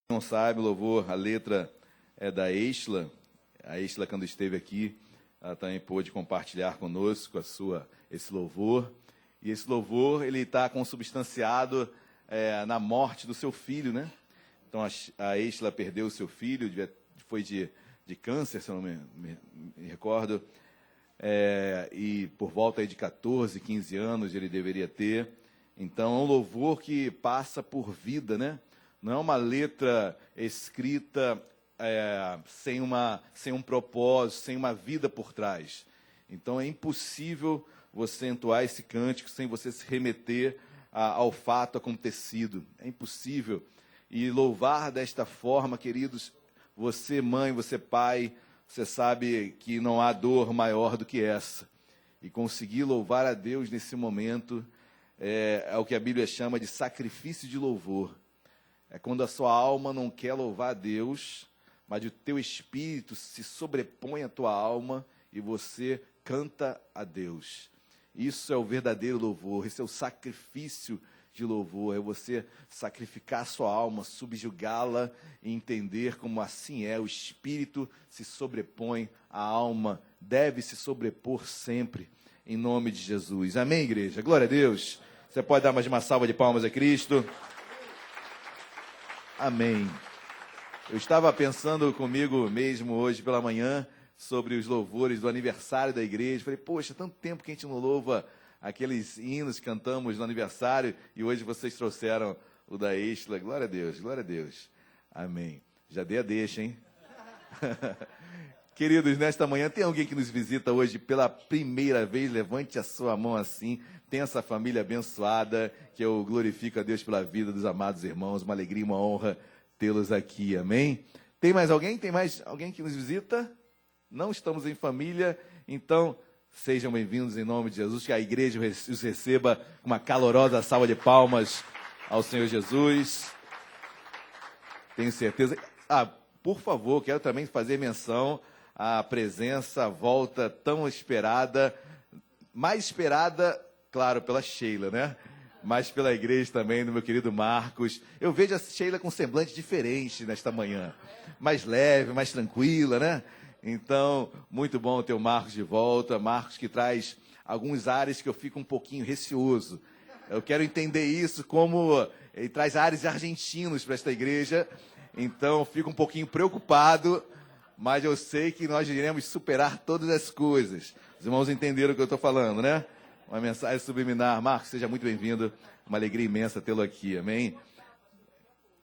Não sabe, o louvor, a letra é da Eisla. A Eisla, quando esteve aqui, ela também pôde compartilhar conosco esse louvor. E esse louvor, ele está consubstanciado na morte do seu filho, né? Então, a Eisla perdeu o seu filho, foi de câncer, se eu não me recordo, e por volta aí de 14, 15 anos ele deveria ter. Então, é um louvor que passa por vida, né? Não é uma letra escrita sem um propósito, sem uma vida por trás. Então, é impossível você entoar esse cântico sem você se remeter ao fato acontecido. É impossível. E louvar desta forma, queridos, você mãe, você pai, você sabe que não há dor maior do que essa. E conseguir louvar a Deus nesse momento é o que a Bíblia chama de sacrifício de louvor. É quando a sua alma não quer louvar a Deus, mas o teu espírito se sobrepõe à tua alma e você canta a Deus. Isso é o verdadeiro louvor, esse é o sacrifício de louvor, é você sacrificar a sua alma, subjugá-la e entender como assim é, o espírito se sobrepõe à alma, deve se sobrepor sempre, em nome de Jesus. Amém, igreja? Glória a Deus. Você pode dar mais uma salva de palmas a Cristo? Amém. Eu estava pensando comigo mesmo hoje pela manhã sobre os louvores do aniversário da igreja. Falei, poxa, tanto tempo que a gente não louva aqueles hinos que cantamos no aniversário e hoje vocês trouxeram o da Eisla. Glória a Deus, glória a Deus. Amém. Já dei a deixa, hein? Queridos, nesta manhã tem alguém que nos visita hoje pela primeira vez? Levante a sua mão assim. Tem essa família abençoada, que eu glorifico a Deus pela vida dos amados irmãos. Uma alegria e uma honra tê-los aqui, amém? Tem mais alguém? Tem mais alguém que nos visita? Não estamos em família, então sejam bem-vindos em nome de Jesus, que a igreja os receba com uma calorosa salva de palmas ao Senhor Jesus. Tenho certeza. Por favor, quero também fazer menção à presença, à volta tão esperada, mais esperada, claro, pela Sheila, né? Mas pela igreja também, do meu querido Marcos. Eu vejo a Sheila com um semblante diferente nesta manhã. Mais leve, mais tranquila, né? Então, muito bom ter o Marcos de volta. Marcos que traz alguns ares que eu fico um pouquinho receoso. Eu quero entender isso como ele traz ares argentinos para esta igreja. Então, fico um pouquinho preocupado, mas eu sei que nós iremos superar todas as coisas. Os irmãos entenderam o que eu estou falando, né? Uma mensagem subliminar. Marcos, seja muito bem-vindo. Uma alegria imensa tê-lo aqui, amém?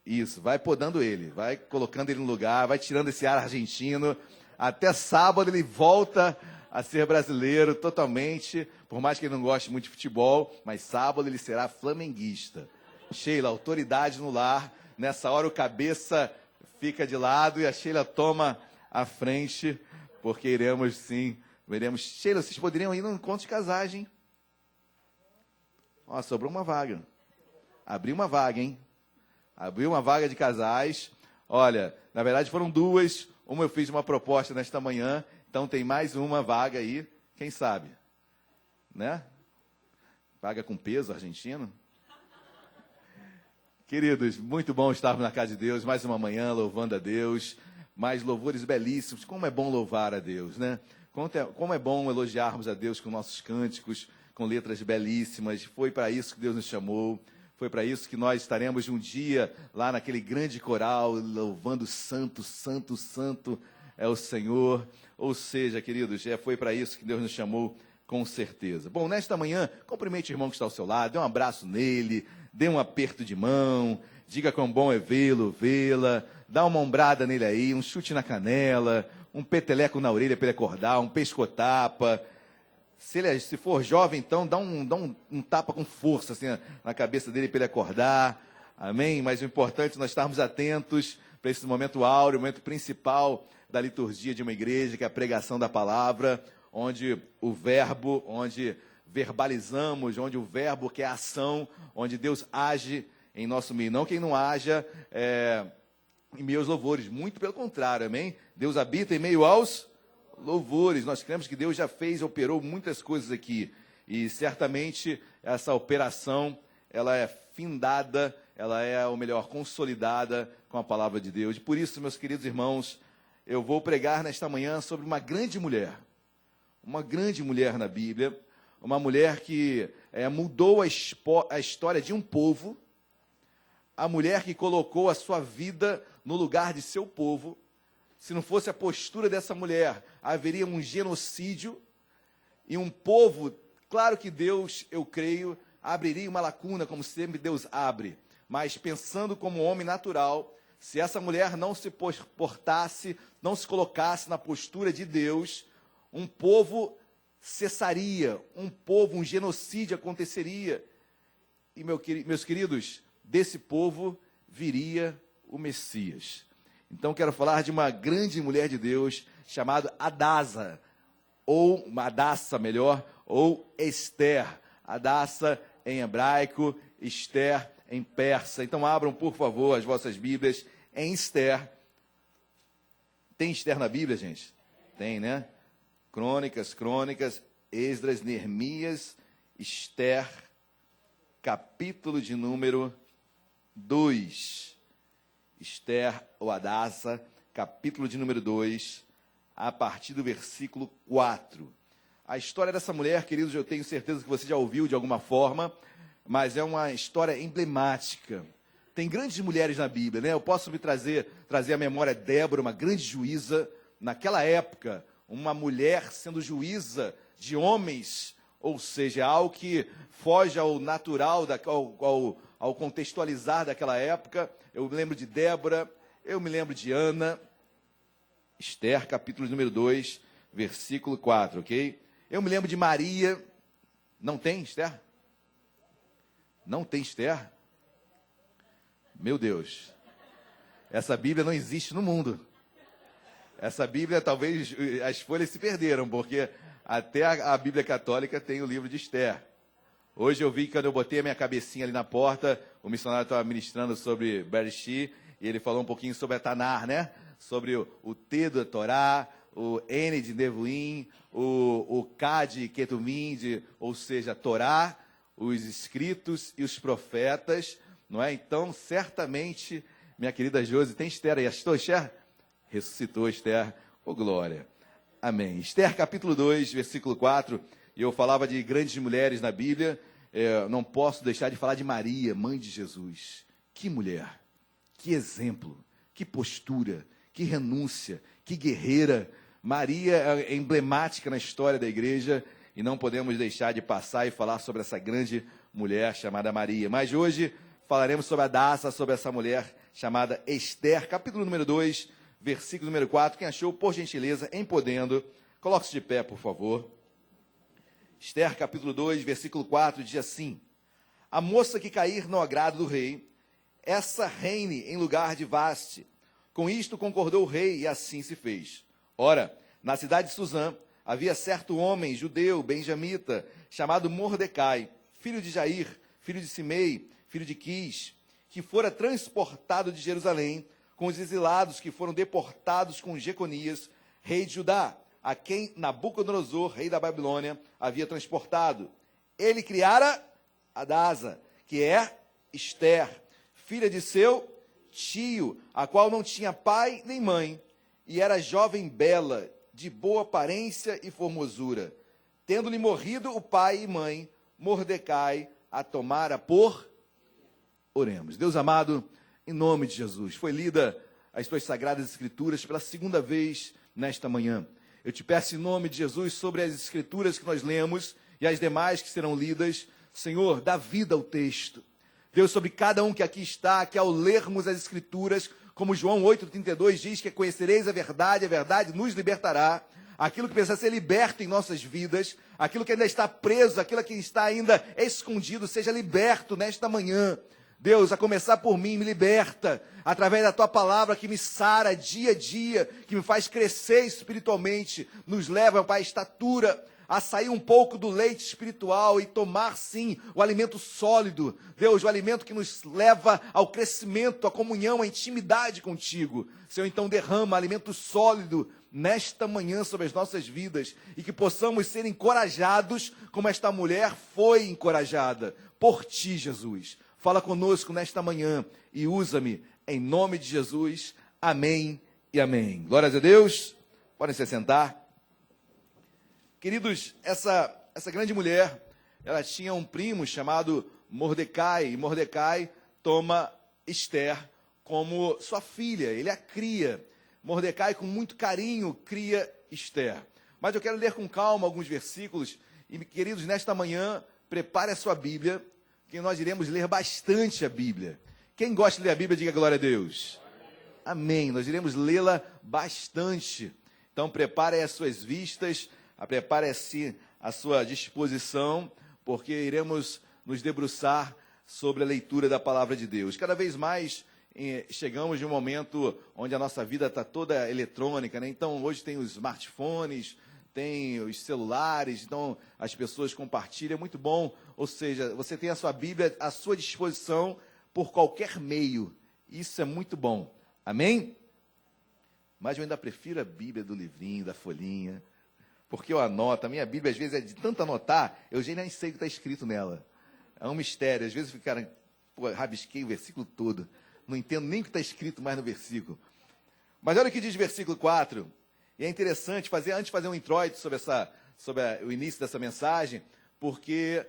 Isso, vai podando ele, vai colocando ele no lugar, vai tirando esse ar argentino. Até sábado ele volta a ser brasileiro totalmente, por mais que ele não goste muito de futebol, mas sábado ele será flamenguista. Sheila, autoridade no lar. Nessa hora o cabeça fica de lado e a Sheila toma a frente, porque iremos sim, veremos. Sheila, vocês poderiam ir no encontro de casagem. Ó, sobrou uma vaga. Abriu uma vaga, hein? Abriu uma vaga de casais. Olha, na verdade foram duas. Uma eu fiz uma proposta nesta manhã, então tem mais uma vaga aí. Quem sabe? Né? Vaga com peso argentino. Queridos, muito bom estarmos na casa de Deus. Mais uma manhã louvando a Deus. Mais louvores belíssimos. Como é bom louvar a Deus, né? Como é bom elogiarmos a Deus com nossos cânticos, com letras belíssimas. Foi para isso que Deus nos chamou. Foi para isso que nós estaremos um dia lá naquele grande coral, louvando Santo, Santo, Santo é o Senhor. Ou seja, queridos, foi para isso que Deus nos chamou, com certeza. Bom, nesta manhã, cumprimente o irmão que está ao seu lado, dê um abraço nele, dê um aperto de mão, diga quão bom é vê-lo, vê-la, dá uma ombrada nele aí, um chute na canela, um peteleco na orelha para ele acordar, um pescotapa. Se for jovem, então, dá um tapa com força assim, na cabeça dele para ele acordar. Amém? Mas o importante é nós estarmos atentos para esse momento áureo, o momento principal da liturgia de uma igreja, que é a pregação da palavra, onde o verbo, onde verbalizamos, onde o verbo que é a ação, onde Deus age em nosso meio. Não que ele não haja em meio aos louvores, muito pelo contrário, amém? Deus habita em meio aos louvores. Nós cremos que Deus já operou muitas coisas aqui. E certamente essa operação, ela é findada ela é, ou melhor, consolidada com a palavra de Deus. E por isso, meus queridos irmãos, eu vou pregar nesta manhã sobre uma grande mulher na Bíblia, uma mulher que mudou a história de um povo, a mulher que colocou a sua vida no lugar de seu povo. Se não fosse a postura dessa mulher, haveria um genocídio e um povo. Claro que Deus, eu creio, abriria uma lacuna, como sempre Deus abre, mas pensando como homem natural, se essa mulher não se portasse, não se colocasse na postura de Deus, um povo cessaria, um genocídio aconteceria. E, meus queridos, desse povo viria o Messias. Então, quero falar de uma grande mulher de Deus, chamada Hadassa, ou Hadassa, melhor, ou Esther. Hadassa em hebraico, Esther em persa. Então, abram, por favor, as vossas Bíblias em Esther. Tem Esther na Bíblia, gente? Tem, né? Crônicas, Esdras, Neemias, Esther, capítulo de número 2. Esther ou Hadassa, capítulo de número 2, a partir do versículo 4. A história dessa mulher, queridos, eu tenho certeza que você já ouviu de alguma forma, mas é uma história emblemática. Tem grandes mulheres na Bíblia, né? Eu posso me trazer à memória Débora, uma grande juíza, naquela época, uma mulher sendo juíza de homens, ou seja, algo que foge ao natural, ao contextualizar daquela época. Eu me lembro de Débora, eu me lembro de Ana. Esther, capítulo número 2, versículo 4, ok? Eu me lembro de Maria. Não tem Esther? Não tem Esther? Meu Deus. Essa Bíblia não existe no mundo. Essa Bíblia, talvez, as folhas se perderam, porque até a Bíblia católica tem o livro de Esther. Hoje eu vi que quando eu botei a minha cabecinha ali na porta, o missionário estava ministrando sobre Bereshit, e ele falou um pouquinho sobre a Tanar, né? Sobre o T da Torá, o N de Nevuim, o K de Ketumim, ou seja, a Torá, os escritos e os profetas, não é? Então, certamente, minha querida Josi, tem Esther aí? Assistiu Esther? Ressuscitou Esther, glória. Amém. Esther, capítulo 2, versículo 4, e eu falava de grandes mulheres na Bíblia, não posso deixar de falar de Maria, mãe de Jesus. Que mulher, que exemplo, que postura, que renúncia, que guerreira. Maria é emblemática na história da igreja, e não podemos deixar de passar e falar sobre essa grande mulher chamada Maria. Mas hoje falaremos sobre Hadassa, sobre essa mulher chamada Esther, capítulo número 2, versículo número 4. Quem achou, por gentileza, em podendo, coloque-se de pé, por favor. Esther, capítulo 2, versículo 4, diz assim: a moça que cair no agrado do rei, essa reine em lugar de Vaste. Com isto concordou o rei, e assim se fez. Ora, na cidade de Susã, havia certo homem, judeu, benjamita, chamado Mordecai, filho de Jair, filho de Simei, filho de Quis, que fora transportado de Jerusalém com os exilados que foram deportados com Jeconias, rei de Judá, a quem Nabucodonosor, rei da Babilônia, havia transportado. Ele criara Hadassa, que é Esther, filha de seu tio, a qual não tinha pai nem mãe, e era jovem bela, de boa aparência e formosura. Tendo-lhe morrido o pai e mãe, Mordecai a tomara por... Oremos. Deus amado, em nome de Jesus, foi lida as tuas sagradas escrituras pela segunda vez nesta manhã. Eu te peço em nome de Jesus sobre as escrituras que nós lemos e as demais que serão lidas. Senhor, dá vida ao texto. Deus, sobre cada um que aqui está, que ao lermos as escrituras, como João 8,32 diz, que conhecereis a verdade nos libertará. Aquilo que precisa ser liberto em nossas vidas, aquilo que ainda está preso, aquilo que está ainda escondido, seja liberto nesta manhã. Deus, a começar por mim, me liberta, através da Tua palavra que me sara dia a dia, que me faz crescer espiritualmente, nos leva, Pai, à estatura, a sair um pouco do leite espiritual e tomar, sim, o alimento sólido. Deus, o alimento que nos leva ao crescimento, à comunhão, à intimidade contigo. Senhor, então derrama alimento sólido nesta manhã sobre as nossas vidas e que possamos ser encorajados como esta mulher foi encorajada por Ti, Jesus. Fala conosco nesta manhã e usa-me em nome de Jesus. Amém e amém. Glórias a Deus. Podem se sentar. Queridos, essa grande mulher, ela tinha um primo chamado Mordecai, e Mordecai toma Esther como sua filha, ele a cria. Mordecai, com muito carinho, cria Esther. Mas eu quero ler com calma alguns versículos, e, queridos, nesta manhã, prepare a sua Bíblia, que nós iremos ler bastante a Bíblia. Quem gosta de ler a Bíblia, diga glória a Deus. Amém. Nós iremos lê-la bastante. Então, prepare as suas vistas, prepare-se a sua disposição, porque iremos nos debruçar sobre a leitura da palavra de Deus. Cada vez mais chegamos de um momento onde a nossa vida está toda eletrônica, né? Então, hoje tem os smartphones, tem os celulares, então as pessoas compartilham, é muito bom. Ou seja, você tem a sua Bíblia à sua disposição por qualquer meio. Isso é muito bom. Amém? Mas eu ainda prefiro a Bíblia do livrinho, da folhinha, porque eu anoto. A minha Bíblia, às vezes, é de tanto anotar, eu já nem sei o que está escrito nela. É um mistério. Às vezes, rabisquei o versículo todo. Não entendo nem o que está escrito mais no versículo. Mas olha o que diz o versículo 4. E é interessante, antes de fazer um introito sobre o início dessa mensagem, porque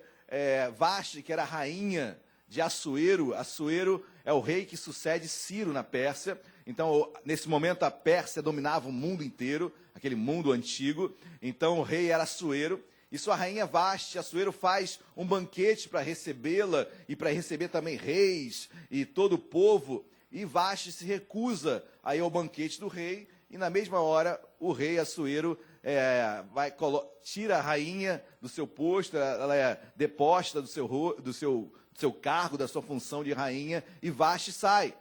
Vaste, que era a rainha de Assuero, Assuero é o rei que sucede Ciro na Pérsia. Então, nesse momento, a Pérsia dominava o mundo inteiro, aquele mundo antigo. Então, o rei era Assuero. E sua rainha Vaste, Assuero, faz um banquete para recebê-la e para receber também reis e todo o povo. E Vaste se recusa a ir ao banquete do rei. E na mesma hora, o rei Assuero tira a rainha do seu posto, ela é deposta do seu cargo, da sua função de rainha, e Vaste sai.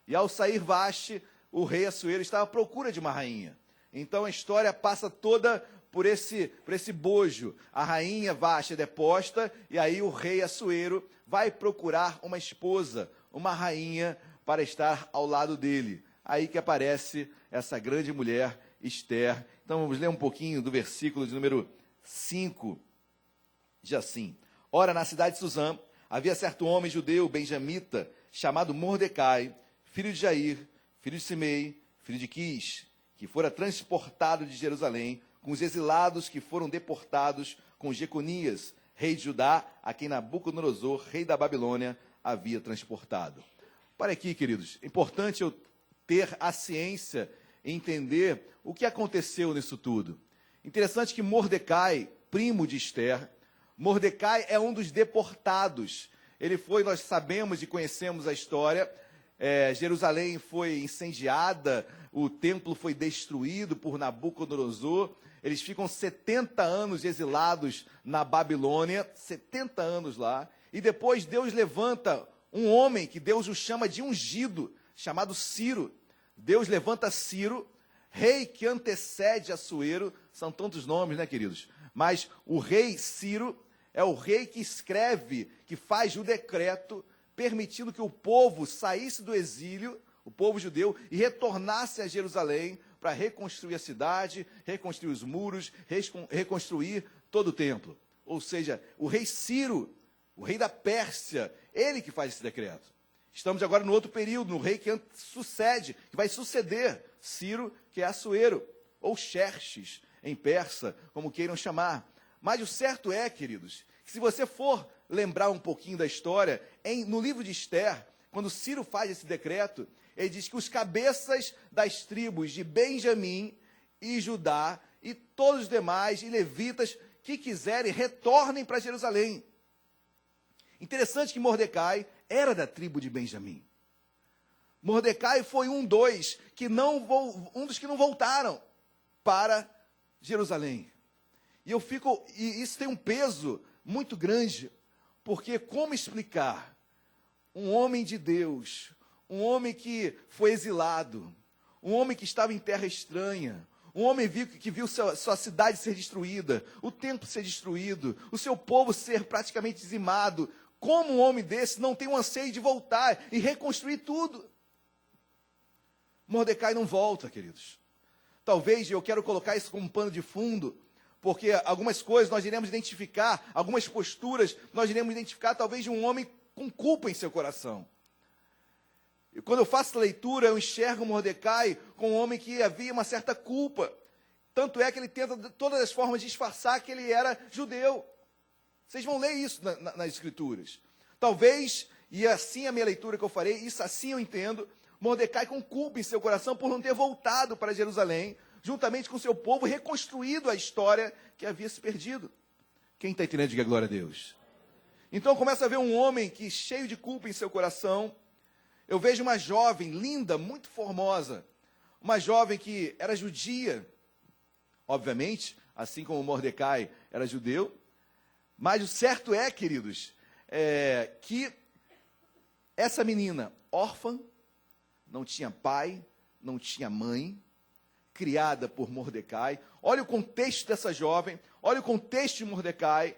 E ao sair Vaste, o rei Assuero estava à procura de uma rainha. Então a história passa toda por esse bojo. A rainha Vaste é deposta, e aí o rei Assuero vai procurar uma esposa, uma rainha, para estar ao lado dele. Aí que aparece essa grande mulher, Esther. Então vamos ler um pouquinho do versículo de número 5. Diz assim: Ora, na cidade de Suzã, havia certo homem judeu, benjamita, chamado Mordecai, filho de Jair, filho de Simei, filho de Quis, que fora transportado de Jerusalém com os exilados que foram deportados com Jeconias, rei de Judá, a quem Nabucodonosor, rei da Babilônia, havia transportado. Para aqui, queridos, é importante eu ter a ciência e entender o que aconteceu nisso tudo. Interessante que Mordecai, primo de Esther, Mordecai é um dos deportados. Ele foi, nós sabemos e conhecemos a história, Jerusalém foi incendiada, o templo foi destruído por Nabucodonosor, eles ficam 70 anos exilados na Babilônia, 70 anos lá, e depois Deus levanta um homem que Deus o chama de ungido, chamado Ciro. Deus levanta Ciro, rei que antecede Assuero, são tantos nomes, né, queridos? Mas o rei Ciro é o rei que escreve, que faz o decreto, permitindo que o povo saísse do exílio, o povo judeu, e retornasse a Jerusalém para reconstruir a cidade, reconstruir os muros, reconstruir todo o templo. Ou seja, o rei Ciro, o rei da Pérsia, ele que faz esse decreto. Estamos agora no outro período, no rei que que vai suceder Ciro, que é Assuero, ou Xerxes, em persa, como queiram chamar. Mas o certo é, queridos, que se você for lembrar um pouquinho da história, no livro de Esther, quando Ciro faz esse decreto, ele diz que os cabeças das tribos de Benjamim e Judá e todos os demais e levitas que quiserem retornem para Jerusalém. Interessante que Mordecai era da tribo de Benjamim. Mordecai foi um dos que não voltaram para Jerusalém. E isso tem um peso muito grande, porque como explicar um homem de Deus, um homem que foi exilado, um homem que estava em terra estranha, um homem que viu sua cidade ser destruída, o templo ser destruído, o seu povo ser praticamente dizimado, como um homem desse não tem um anseio de voltar e reconstruir tudo? Mordecai não volta, queridos. Talvez, eu quero colocar isso como um pano de fundo, porque algumas coisas nós iremos identificar, algumas posturas nós iremos identificar talvez de um homem com culpa em seu coração. E quando eu faço a leitura, eu enxergo Mordecai como um homem que havia uma certa culpa. Tanto é que ele tenta de todas as formas disfarçar que ele era judeu. Vocês vão ler isso nas Escrituras. Talvez, e assim a minha leitura que eu farei, isso assim eu entendo, Mordecai com culpa em seu coração por não ter voltado para Jerusalém, juntamente com seu povo, reconstruído a história que havia se perdido. Quem está entendendo, diga glória a Deus. Então começa a ver um homem que, cheio de culpa em seu coração, eu vejo uma jovem linda, muito formosa, uma jovem que era judia, obviamente, assim como Mordecai era judeu, mas o certo é, queridos, que essa menina, órfã, não tinha pai, não tinha mãe, criada por Mordecai. Olha o contexto dessa jovem, olha o contexto de Mordecai,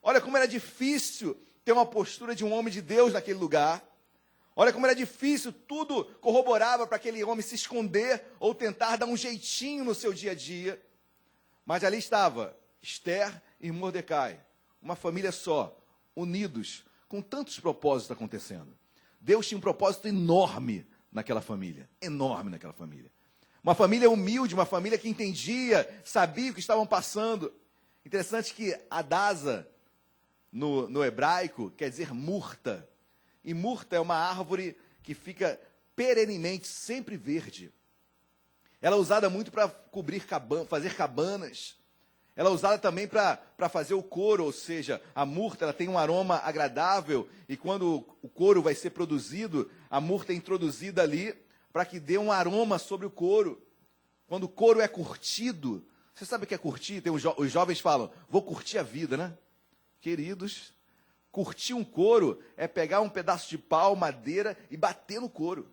olha como era difícil ter uma postura de um homem de Deus naquele lugar. Olha como era difícil, tudo corroborava para aquele homem se esconder ou tentar dar um jeitinho no seu dia a dia. Mas ali estava Esther e Mordecai, uma família só, unidos, com tantos propósitos acontecendo. Deus tinha um propósito enorme naquela família, Uma família humilde, uma família que entendia, sabia o que estavam passando. Interessante que Adasa, no hebraico, quer dizer murta. E murta é uma árvore que fica perenemente, sempre verde. Ela é usada muito para cobrir fazer cabanas. Ela é usada também para fazer o couro, ou seja, a murta ela tem um aroma agradável, e quando o couro vai ser produzido, a murta é introduzida ali para que dê um aroma sobre o couro. Quando o couro é curtido, você sabe o que é curtir? Os jovens falam, vou curtir a vida, né? Queridos, curtir um couro é pegar um pedaço de pau, madeira e bater no couro.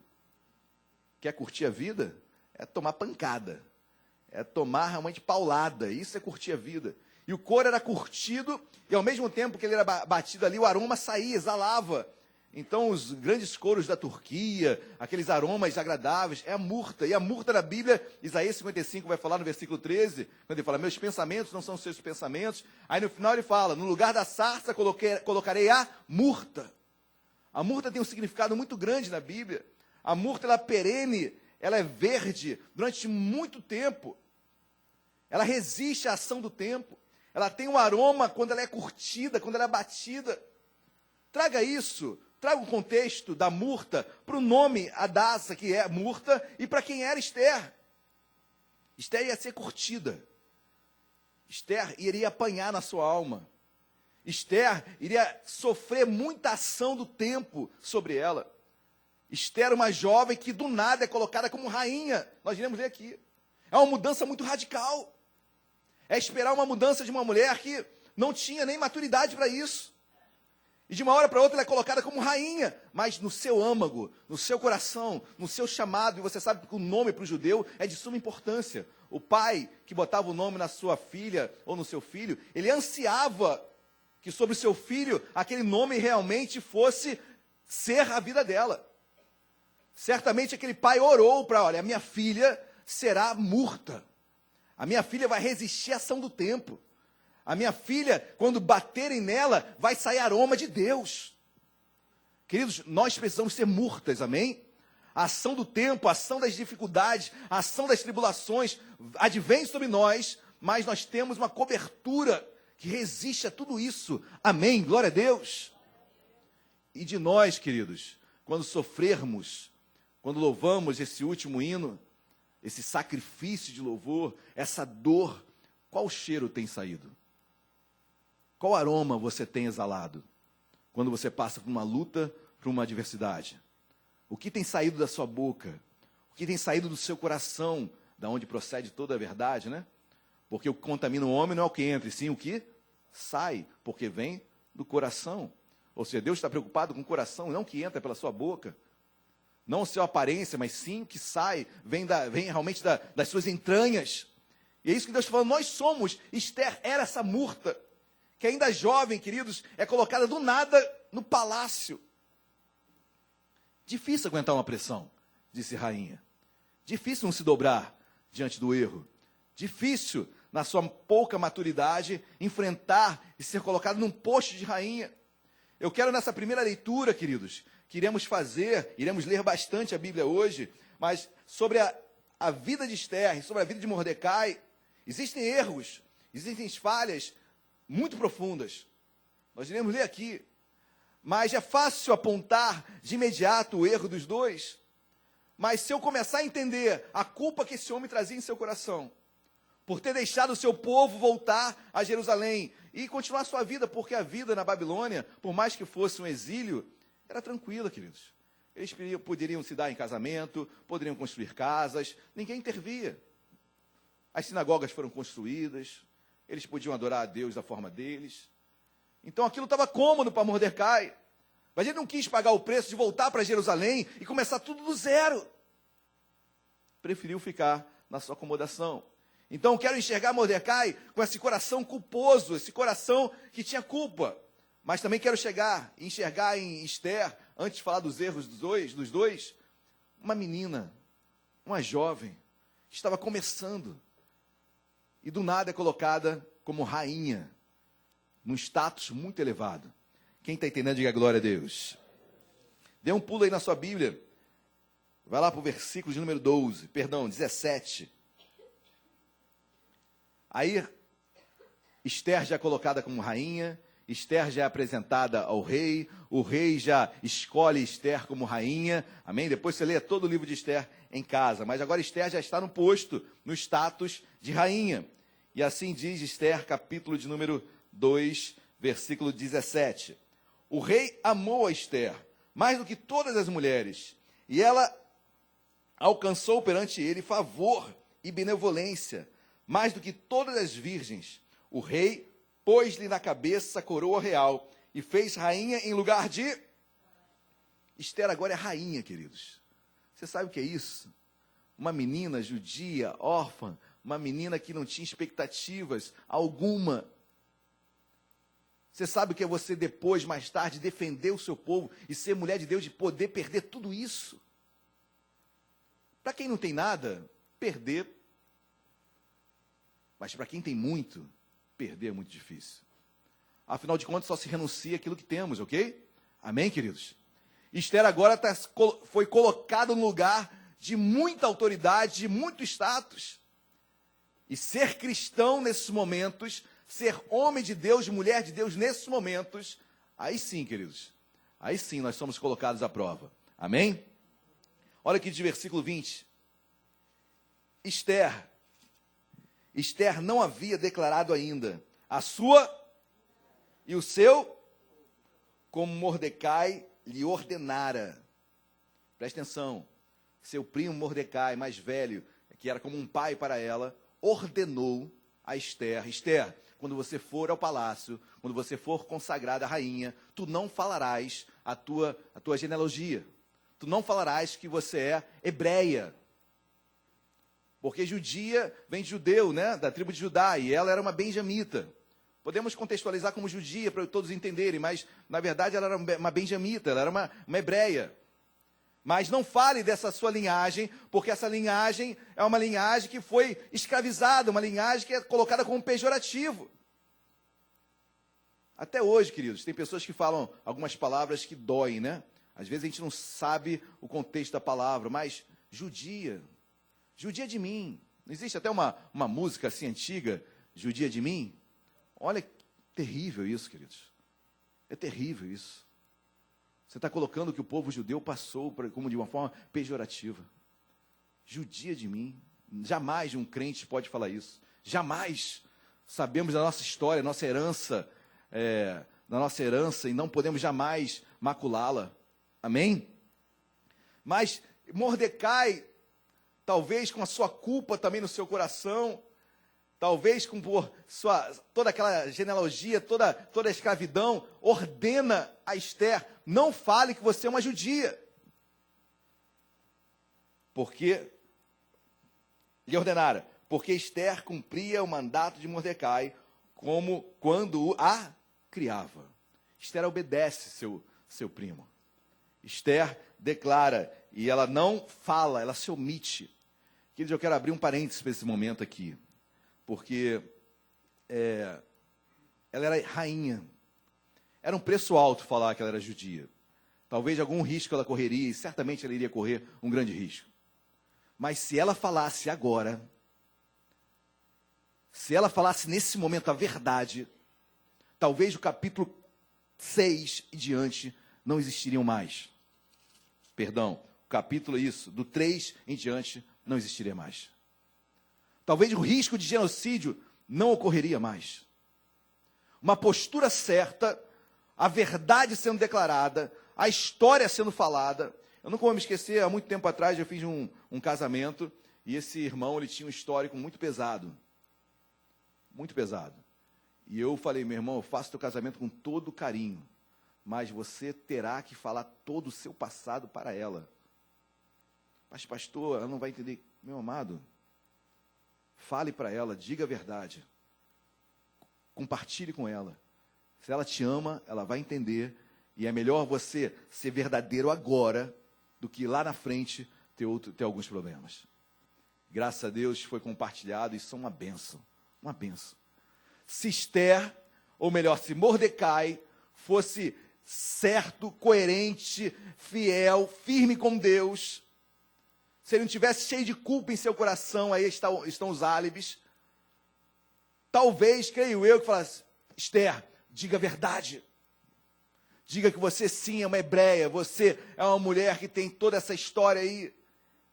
Quer curtir a vida? É tomar pancada. É tomar realmente paulada. Isso é curtir a vida. E o couro era curtido, e ao mesmo tempo que ele era batido ali, o aroma saía, exalava. Então, os grandes couros da Turquia, aqueles aromas agradáveis, é a murta. E a murta na Bíblia, Isaías 55 vai falar no versículo 13, quando ele fala, meus pensamentos não são os seus pensamentos. Aí no final ele fala, no lugar da sarça colocarei a murta. A murta tem um significado muito grande na Bíblia. A murta, ela é perene, ela é verde durante muito tempo. Ela resiste à ação do tempo. Ela tem um aroma quando ela é curtida, quando ela é batida. Traga o contexto da murta para o nome Adasa, que é murta, e para quem era Esther. Esther ia ser curtida. Esther iria apanhar na sua alma. Esther iria sofrer muita ação do tempo sobre ela. Esther, uma jovem que do nada é colocada como rainha. Nós iremos ler aqui. É uma mudança muito radical. É esperar uma mudança de uma mulher que não tinha nem maturidade para isso. E de uma hora para outra ela é colocada como rainha. Mas no seu âmago, no seu coração, no seu chamado, e você sabe que o nome para o judeu é de suma importância. O pai que botava o nome na sua filha ou no seu filho, ele ansiava que sobre o seu filho aquele nome realmente fosse ser a vida dela. Certamente aquele pai orou para, olha, a minha filha será murta. A minha filha vai resistir à ação do tempo. A minha filha, quando baterem nela, vai sair aroma de Deus. Queridos, nós precisamos ser murtas, amém? A ação do tempo, a ação das dificuldades, a ação das tribulações, advém sobre nós, mas nós temos uma cobertura que resiste a tudo isso. Amém? Glória a Deus. E de nós, queridos, quando sofrermos, quando louvamos esse último hino, esse sacrifício de louvor, essa dor, qual cheiro tem saído? Qual aroma você tem exalado? Quando você passa por uma luta, por uma adversidade? O que tem saído da sua boca? O que tem saído do seu coração? Da onde procede toda a verdade, né? Porque o que contamina o homem não é o que entra, e sim o que sai, porque vem do coração. Ou seja, Deus está preocupado com o coração, não o que entra pela sua boca. Não a sua aparência, mas sim o que sai, vem realmente das suas entranhas. E é isso que Deus está falando, nós somos. Esther era essa murta, que ainda jovem, queridos, é colocada do nada no palácio. Difícil aguentar uma pressão, disse rainha. Difícil não se dobrar diante do erro. Difícil, na sua pouca maturidade, enfrentar e ser colocado num posto de rainha. Eu quero nessa primeira leitura, queridos, que iremos ler bastante a Bíblia hoje, mas sobre a vida de Esther, sobre a vida de Mordecai, existem erros, existem falhas muito profundas. Nós iremos ler aqui, mas é fácil apontar de imediato o erro dos dois. Mas se eu começar a entender a culpa que esse homem trazia em seu coração, por ter deixado o seu povo voltar a Jerusalém e continuar sua vida, porque a vida na Babilônia, por mais que fosse um exílio, era tranquila, queridos. Eles poderiam se dar em casamento, poderiam construir casas, ninguém intervia. As sinagogas foram construídas, eles podiam adorar a Deus da forma deles. Então aquilo estava cômodo para Mordecai. Mas ele não quis pagar o preço de voltar para Jerusalém e começar tudo do zero. Preferiu ficar na sua acomodação. Então eu quero enxergar Mordecai com esse coração culposo, esse coração que tinha culpa. Mas também quero enxergar em Esther, antes de falar dos erros dos dois, uma menina, uma jovem, que estava começando. E do nada é colocada como rainha, num status muito elevado. Quem está entendendo, diga glória a Deus. Dê um pulo aí na sua Bíblia. Vai lá para o versículo de número 17. Aí, Esther já é colocada como rainha, Esther já é apresentada ao rei, o rei já escolhe Esther como rainha, amém? Depois você lê todo o livro de Esther em casa, mas agora Esther já está no posto, no status de rainha. E assim diz Esther, capítulo de número 2, versículo 17. O rei amou a Esther, mais do que todas as mulheres, e ela alcançou perante ele favor e benevolência, mais do que todas as virgens. O rei pôs-lhe na cabeça a coroa real e fez rainha em lugar de... Esther agora é rainha, queridos. Você sabe o que é isso? Uma menina judia, órfã, uma menina que não tinha expectativas alguma. Você sabe o que é você depois, mais tarde, defender o seu povo e ser mulher de Deus, de poder perder tudo isso? Para quem não tem nada, perder. Mas para quem tem muito, perder é muito difícil. Afinal de contas, só se renuncia aquilo que temos, ok? Amém, queridos? Esther agora foi colocada no lugar de muita autoridade, de muito status. E ser cristão nesses momentos, ser homem de Deus, mulher de Deus nesses momentos, aí sim, queridos, aí sim nós somos colocados à prova. Amém? Olha aqui de versículo 20. Esther não havia declarado ainda a sua e o seu, como Mordecai lhe ordenara. Presta atenção, seu primo Mordecai, mais velho, que era como um pai para ela, ordenou a Esther: Esther, quando você for ao palácio, quando você for consagrada rainha, tu não falarás a tua genealogia. Tu não falarás que você é hebreia. Porque judia vem de judeu, né? Da tribo de Judá, e ela era uma benjamita. Podemos contextualizar como judia para todos entenderem, mas na verdade ela era uma benjamita, ela era uma hebreia. Mas não fale dessa sua linhagem, porque essa linhagem é uma linhagem que foi escravizada, uma linhagem que é colocada como pejorativo. Até hoje, queridos, tem pessoas que falam algumas palavras que doem, né? Às vezes a gente não sabe o contexto da palavra, mas judia de mim. Não existe até uma música assim antiga, judia de mim? Olha, terrível isso, queridos. É terrível isso. Você está colocando que o povo judeu passou como de uma forma pejorativa. Judia de mim. Jamais um crente pode falar isso. Jamais. Sabemos da nossa história, da nossa herança, e não podemos jamais maculá-la. Amém? Mas Mordecai, talvez com a sua culpa também no seu coração, talvez por toda aquela genealogia, toda a escravidão, ordena a Esther: não fale que você é uma judia. Porque lhe ordenara, porque Esther cumpria o mandato de Mordecai como quando a criava. Esther obedece seu primo. Esther declara, e ela não fala, ela se omite. Queridos, eu quero abrir um parênteses para esse momento aqui, porque ela era rainha. Era um preço alto falar que ela era judia. Talvez algum risco ela correria, e certamente ela iria correr um grande risco. Mas se ela falasse agora, se ela falasse nesse momento a verdade, talvez o capítulo 6 e diante não existiriam mais. Perdão, o capítulo do 3 em diante não existiria mais. Talvez o risco de genocídio não ocorreria mais. Uma postura certa, a verdade sendo declarada, a história sendo falada. Eu nunca vou me esquecer, há muito tempo atrás eu fiz um casamento e esse irmão ele tinha um histórico muito pesado. Muito pesado. E eu falei, meu irmão, eu faço teu casamento com todo carinho, mas você terá que falar todo o seu passado para ela. Mas pastor, ela não vai entender. Meu amado, fale para ela, diga a verdade. Compartilhe com ela. Se ela te ama, ela vai entender. E é melhor você ser verdadeiro agora do que lá na frente ter alguns problemas. Graças a Deus foi compartilhado, isso é uma bênção. Uma bênção. Se Esther, ou melhor, se Mordecai fosse certo, coerente, fiel, firme com Deus, se ele não tivesse cheio de culpa em seu coração, aí estão os álibis, talvez, creio eu, que falasse, Esther, diga a verdade. Diga que você sim é uma hebreia, você é uma mulher que tem toda essa história aí.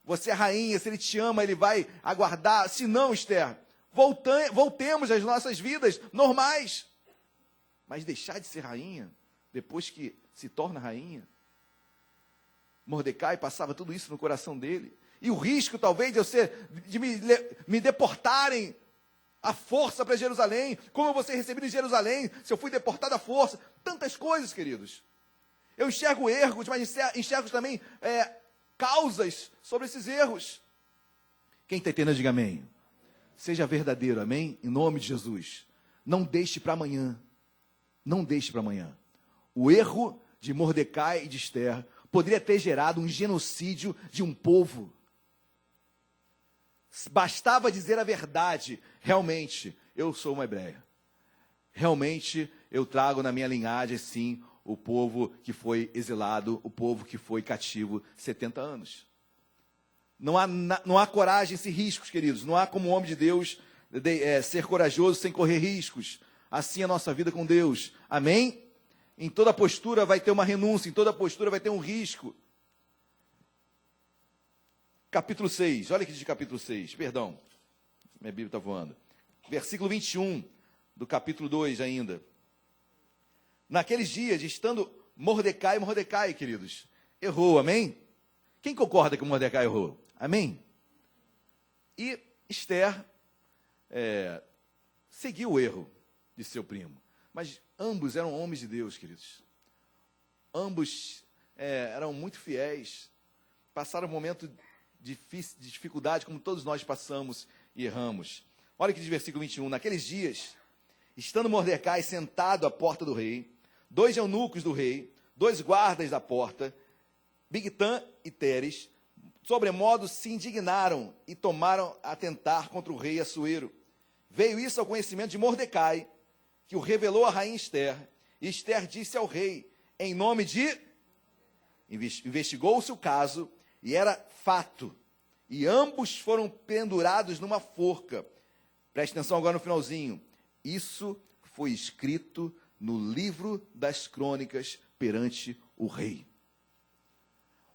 Você é rainha, se ele te ama, ele vai aguardar. Se não, Esther, voltemos às nossas vidas normais. Mas deixar de ser rainha, depois que se torna rainha. Mordecai passava tudo isso no coração dele. E o risco, talvez, de me deportarem à força para Jerusalém. Como eu vou ser recebido em Jerusalém, se eu fui deportado à força. Tantas coisas, queridos. Eu enxergo erros, mas enxergo também causas sobre esses erros. Quem está entendendo, diga amém. Seja verdadeiro, amém? Em nome de Jesus. Não deixe para amanhã. Não deixe para amanhã. O erro de Mordecai e de Esther poderia ter gerado um genocídio de um povo. Bastava dizer a verdade. Realmente, eu sou uma hebreia. Realmente, eu trago na minha linhagem, sim, o povo que foi exilado, o povo que foi cativo 70 anos. Não há coragem sem riscos, queridos. Não há como homem de Deus ser corajoso sem correr riscos. Assim é a nossa vida com Deus. Amém? Em toda postura vai ter uma renúncia, em toda postura vai ter um risco. Capítulo 6, olha aqui de capítulo 6, perdão, minha Bíblia está voando. Versículo 21 do capítulo 2 ainda. Naqueles dias, estando Mordecai, queridos, errou, amém? Quem concorda que Mordecai errou? Amém? E Esther seguiu o erro de seu primo. Mas ambos eram homens de Deus, queridos. Ambos eram muito fiéis. Passaram um momento difícil, de dificuldade, como todos nós passamos e erramos. Olha que diz versículo 21. Naqueles dias, estando Mordecai sentado à porta do rei, 2 eunucos do rei, 2 guardas da porta, Bigtã e Teres, sobremodo se indignaram e tomaram a atentar contra o rei Assuero. Veio isso ao conhecimento de Mordecai, que o revelou a rainha Esther, e Esther disse ao rei, em nome de... Investigou-se o caso, e era fato, e ambos foram pendurados numa forca. Preste atenção agora no finalzinho. Isso foi escrito no livro das crônicas perante o rei.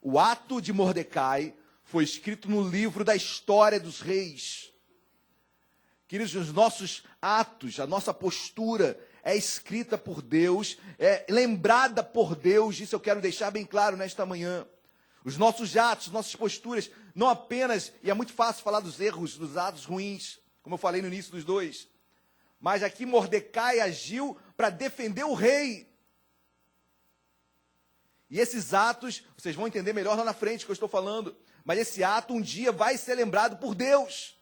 O ato de Mordecai foi escrito no livro da história dos reis. Queridos, os nossos atos, a nossa postura é escrita por Deus, é lembrada por Deus, isso eu quero deixar bem claro nesta manhã. Os nossos atos, nossas posturas, não apenas, e é muito fácil falar dos erros, dos atos ruins, como eu falei no início dos 2, mas aqui Mordecai agiu para defender o rei. E esses atos, vocês vão entender melhor lá na frente que eu estou falando, mas esse ato um dia vai ser lembrado por Deus.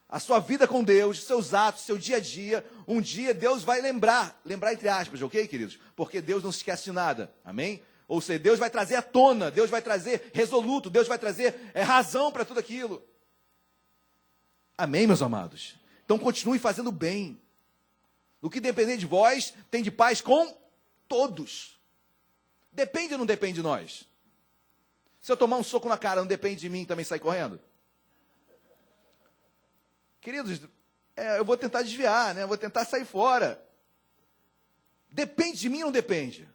A sua vida com Deus, seus atos, seu dia a dia, um dia Deus vai lembrar entre aspas, ok, queridos? Porque Deus não se esquece de nada, amém? Ou seja, Deus vai trazer à tona, Deus vai trazer resoluto, Deus vai trazer razão para tudo aquilo. Amém, meus amados? Então continue fazendo bem. O que depender de vós, tem de paz com todos. Depende ou não depende de nós? Se eu tomar um soco na cara, não depende de mim, também sai correndo? Queridos, eu vou tentar desviar, né? Eu vou tentar sair fora. Depende de mim ou não depende?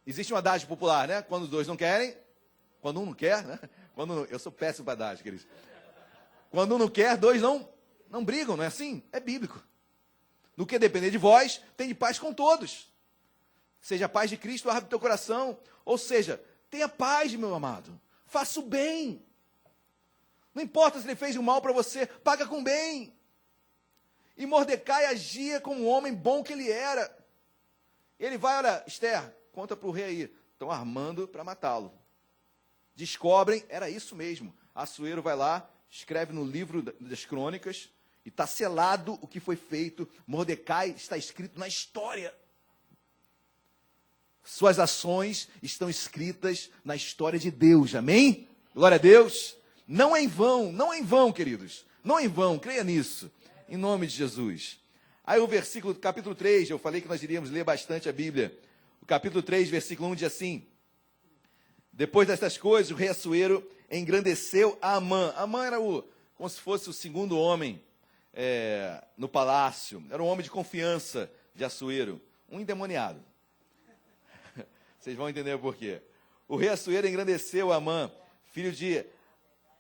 Existe um adágio popular, né? Quando os dois não querem, quando um não quer, né? Eu sou péssimo para adágio, queridos. Quando um não quer, dois não brigam, não é assim? É bíblico. No que depender de vós, tem de paz com todos. Seja a paz de Cristo, arde do teu coração. Ou seja, tenha paz, meu amado. Faça o bem. Não importa se ele fez o mal para você, paga com bem. E Mordecai agia como um homem bom que ele era. Ele vai, olha, Esther, conta para o rei aí. Estão armando para matá-lo. Descobrem, era isso mesmo. Assuero vai lá, escreve no livro das crônicas, e está selado o que foi feito. Mordecai está escrito na história. Suas ações estão escritas na história de Deus, amém? Glória a Deus. Não é em vão, queridos. Não é em vão, creia nisso, em nome de Jesus. Aí o versículo, capítulo 3, eu falei que nós iríamos ler bastante a Bíblia. O capítulo 3, versículo 1 diz assim: depois destas coisas, o rei Assuero engrandeceu a Amã. Amã era como se fosse o segundo homem no palácio. Era um homem de confiança de Assuero, um endemoniado. Vocês vão entender por quê. O rei Assuero engrandeceu a Amã, filho de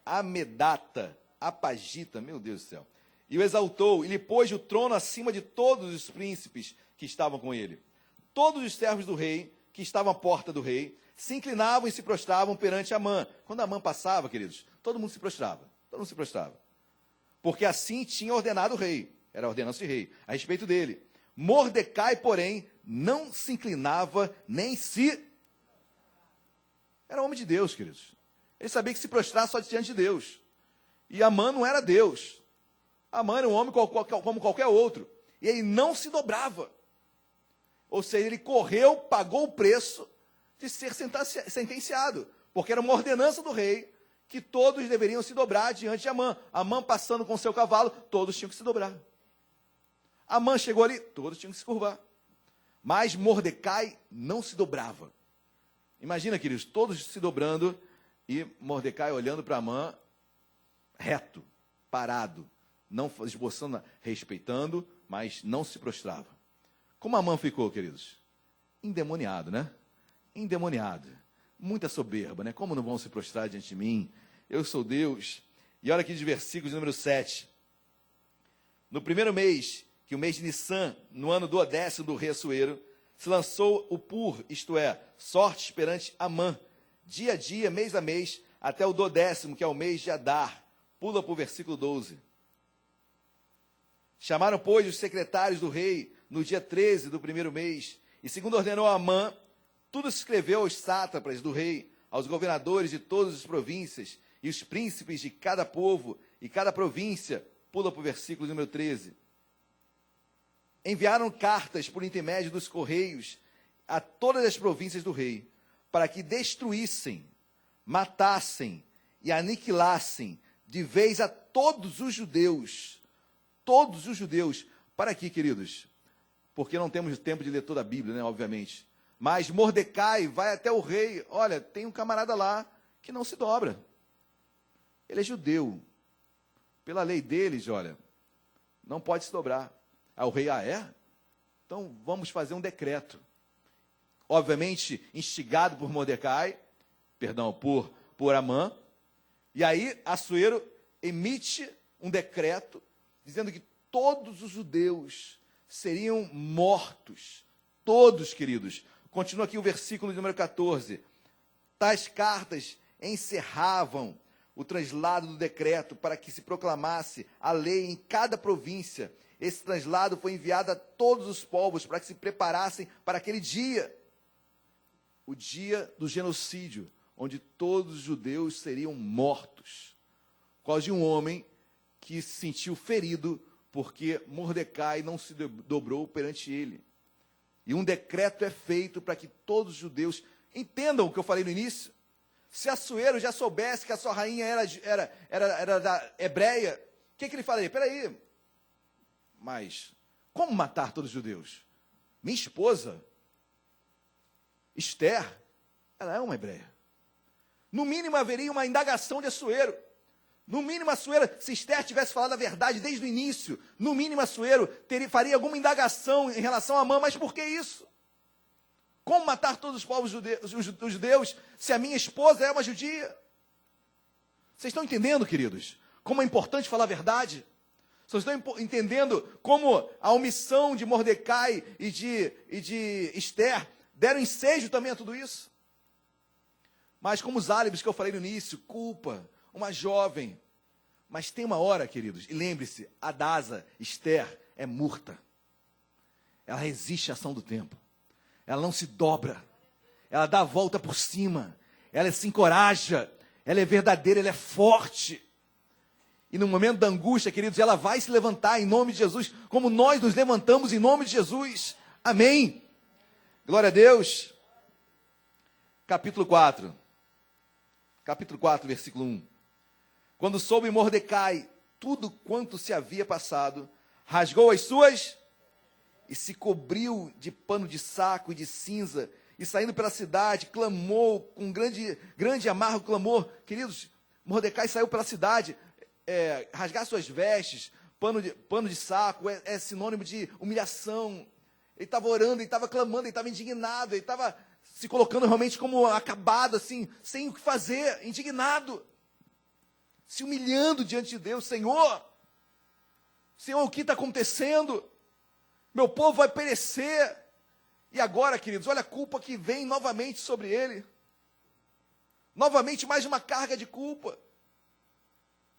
Amedata, Apagita, meu Deus do céu, e o exaltou, e lhe pôs o trono acima de todos os príncipes que estavam com ele. Todos os servos do rei, que estavam à porta do rei, se inclinavam e se prostravam perante Amã. Quando Amã passava, queridos, todo mundo se prostrava. Porque assim tinha ordenado o rei, era a ordenança de rei, a respeito dele. Mordecai, porém, não se inclinava, nem se... Era homem de Deus, queridos. Ele sabia que se prostrar só diante de Deus. E Amã não era Deus. Amã era um homem como qualquer outro. E ele não se dobrava. Ou seja, ele correu, pagou o preço de ser sentenciado. Porque era uma ordenança do rei que todos deveriam se dobrar diante de Amã. Amã passando com seu cavalo, todos tinham que se dobrar. Amã chegou ali, todos tinham que se curvar. Mas Mordecai não se dobrava. Imagina, queridos, todos se dobrando e Mordecai olhando para Amã, reto, parado, não esboçando, respeitando, mas não se prostrava. Como Amã ficou, queridos? Endemoniado, né? Endemoniado. Muita soberba, né? Como não vão se prostrar diante de mim? Eu sou Deus. E olha aqui de versículos número 7. No primeiro mês, que o mês de Nissan, no ano do 10º do rei Assuero, se lançou o Pur, isto é, sorte perante Amã, dia a dia, mês a mês, até o 12º, que é o mês de Adar. Pula para o versículo 12. Chamaram, pois, os secretários do rei no dia 13 do primeiro mês, e segundo ordenou Amã, tudo se escreveu aos sátrapas do rei, aos governadores de todas as províncias, e os príncipes de cada povo e cada província. Pula para o versículo número 13. Enviaram cartas por intermédio dos correios a todas as províncias do rei, para que destruíssem, matassem e aniquilassem de vez a todos os judeus. Todos os judeus. Para aqui, queridos, porque não temos tempo de ler toda a Bíblia, né, obviamente. Mas Mordecai vai até o rei. Olha, tem um camarada lá que não se dobra. Ele é judeu. Pela lei deles, olha, não pode se dobrar. Aí o rei, é? Então vamos fazer um decreto. Obviamente, instigado por Mordecai, por Amã. E aí, Assuero emite um decreto dizendo que todos os judeus seriam mortos. Todos, queridos. Continua aqui o versículo número 14. Tais cartas encerravam o translado do decreto para que se proclamasse a lei em cada província. Esse translado foi enviado a todos os povos para que se preparassem para aquele dia. O dia do genocídio, onde todos os judeus seriam mortos. Por causa de um homem que se sentiu ferido porque Mordecai não se dobrou perante ele. E um decreto é feito para que todos os judeus entendam o que eu falei no início. Se Assuero já soubesse que a sua rainha era da hebreia, o que ele falaria? Espera aí, mas Como matar todos os judeus? Minha esposa, Esther, ela é uma hebreia. No mínimo haveria uma indagação de Assuero. No mínimo, Assuero, se Esther tivesse falado a verdade desde o início, no mínimo, Assuero faria alguma indagação em relação a Amã, mas por que isso? Como matar todos os povos os judeus se a minha esposa é uma judia? Vocês estão entendendo, queridos, como é importante falar a verdade? Vocês estão entendendo como a omissão de Mordecai e de Esther deram ensejo também a tudo isso? Mas como os álibis que eu falei no início, culpa, uma jovem. Mas tem uma hora, queridos, e lembre-se, Hadasa, Esther, é murta. Ela resiste à ação do tempo. Ela não se dobra. Ela dá a volta por cima. Ela se encoraja. Ela é verdadeira, ela é forte. E no momento da angústia, queridos, ela vai se levantar em nome de Jesus, como nós nos levantamos em nome de Jesus. Amém. Glória a Deus. Capítulo 4. Capítulo 4, versículo 1. Quando soube Mordecai tudo quanto se havia passado, rasgou as suas e se cobriu de pano de saco e de cinza, e saindo pela cidade, clamou com grande amargo clamor. Queridos, Mordecai saiu pela cidade, rasgar suas vestes, pano de saco, é sinônimo de humilhação. Ele estava orando, ele estava clamando, ele estava indignado, ele estava se colocando realmente como acabado, assim, sem o que fazer, indignado, se humilhando diante de Deus. Senhor, o que está acontecendo? Meu povo vai perecer. E agora, queridos, olha a culpa que vem novamente sobre ele. Novamente mais uma carga de culpa.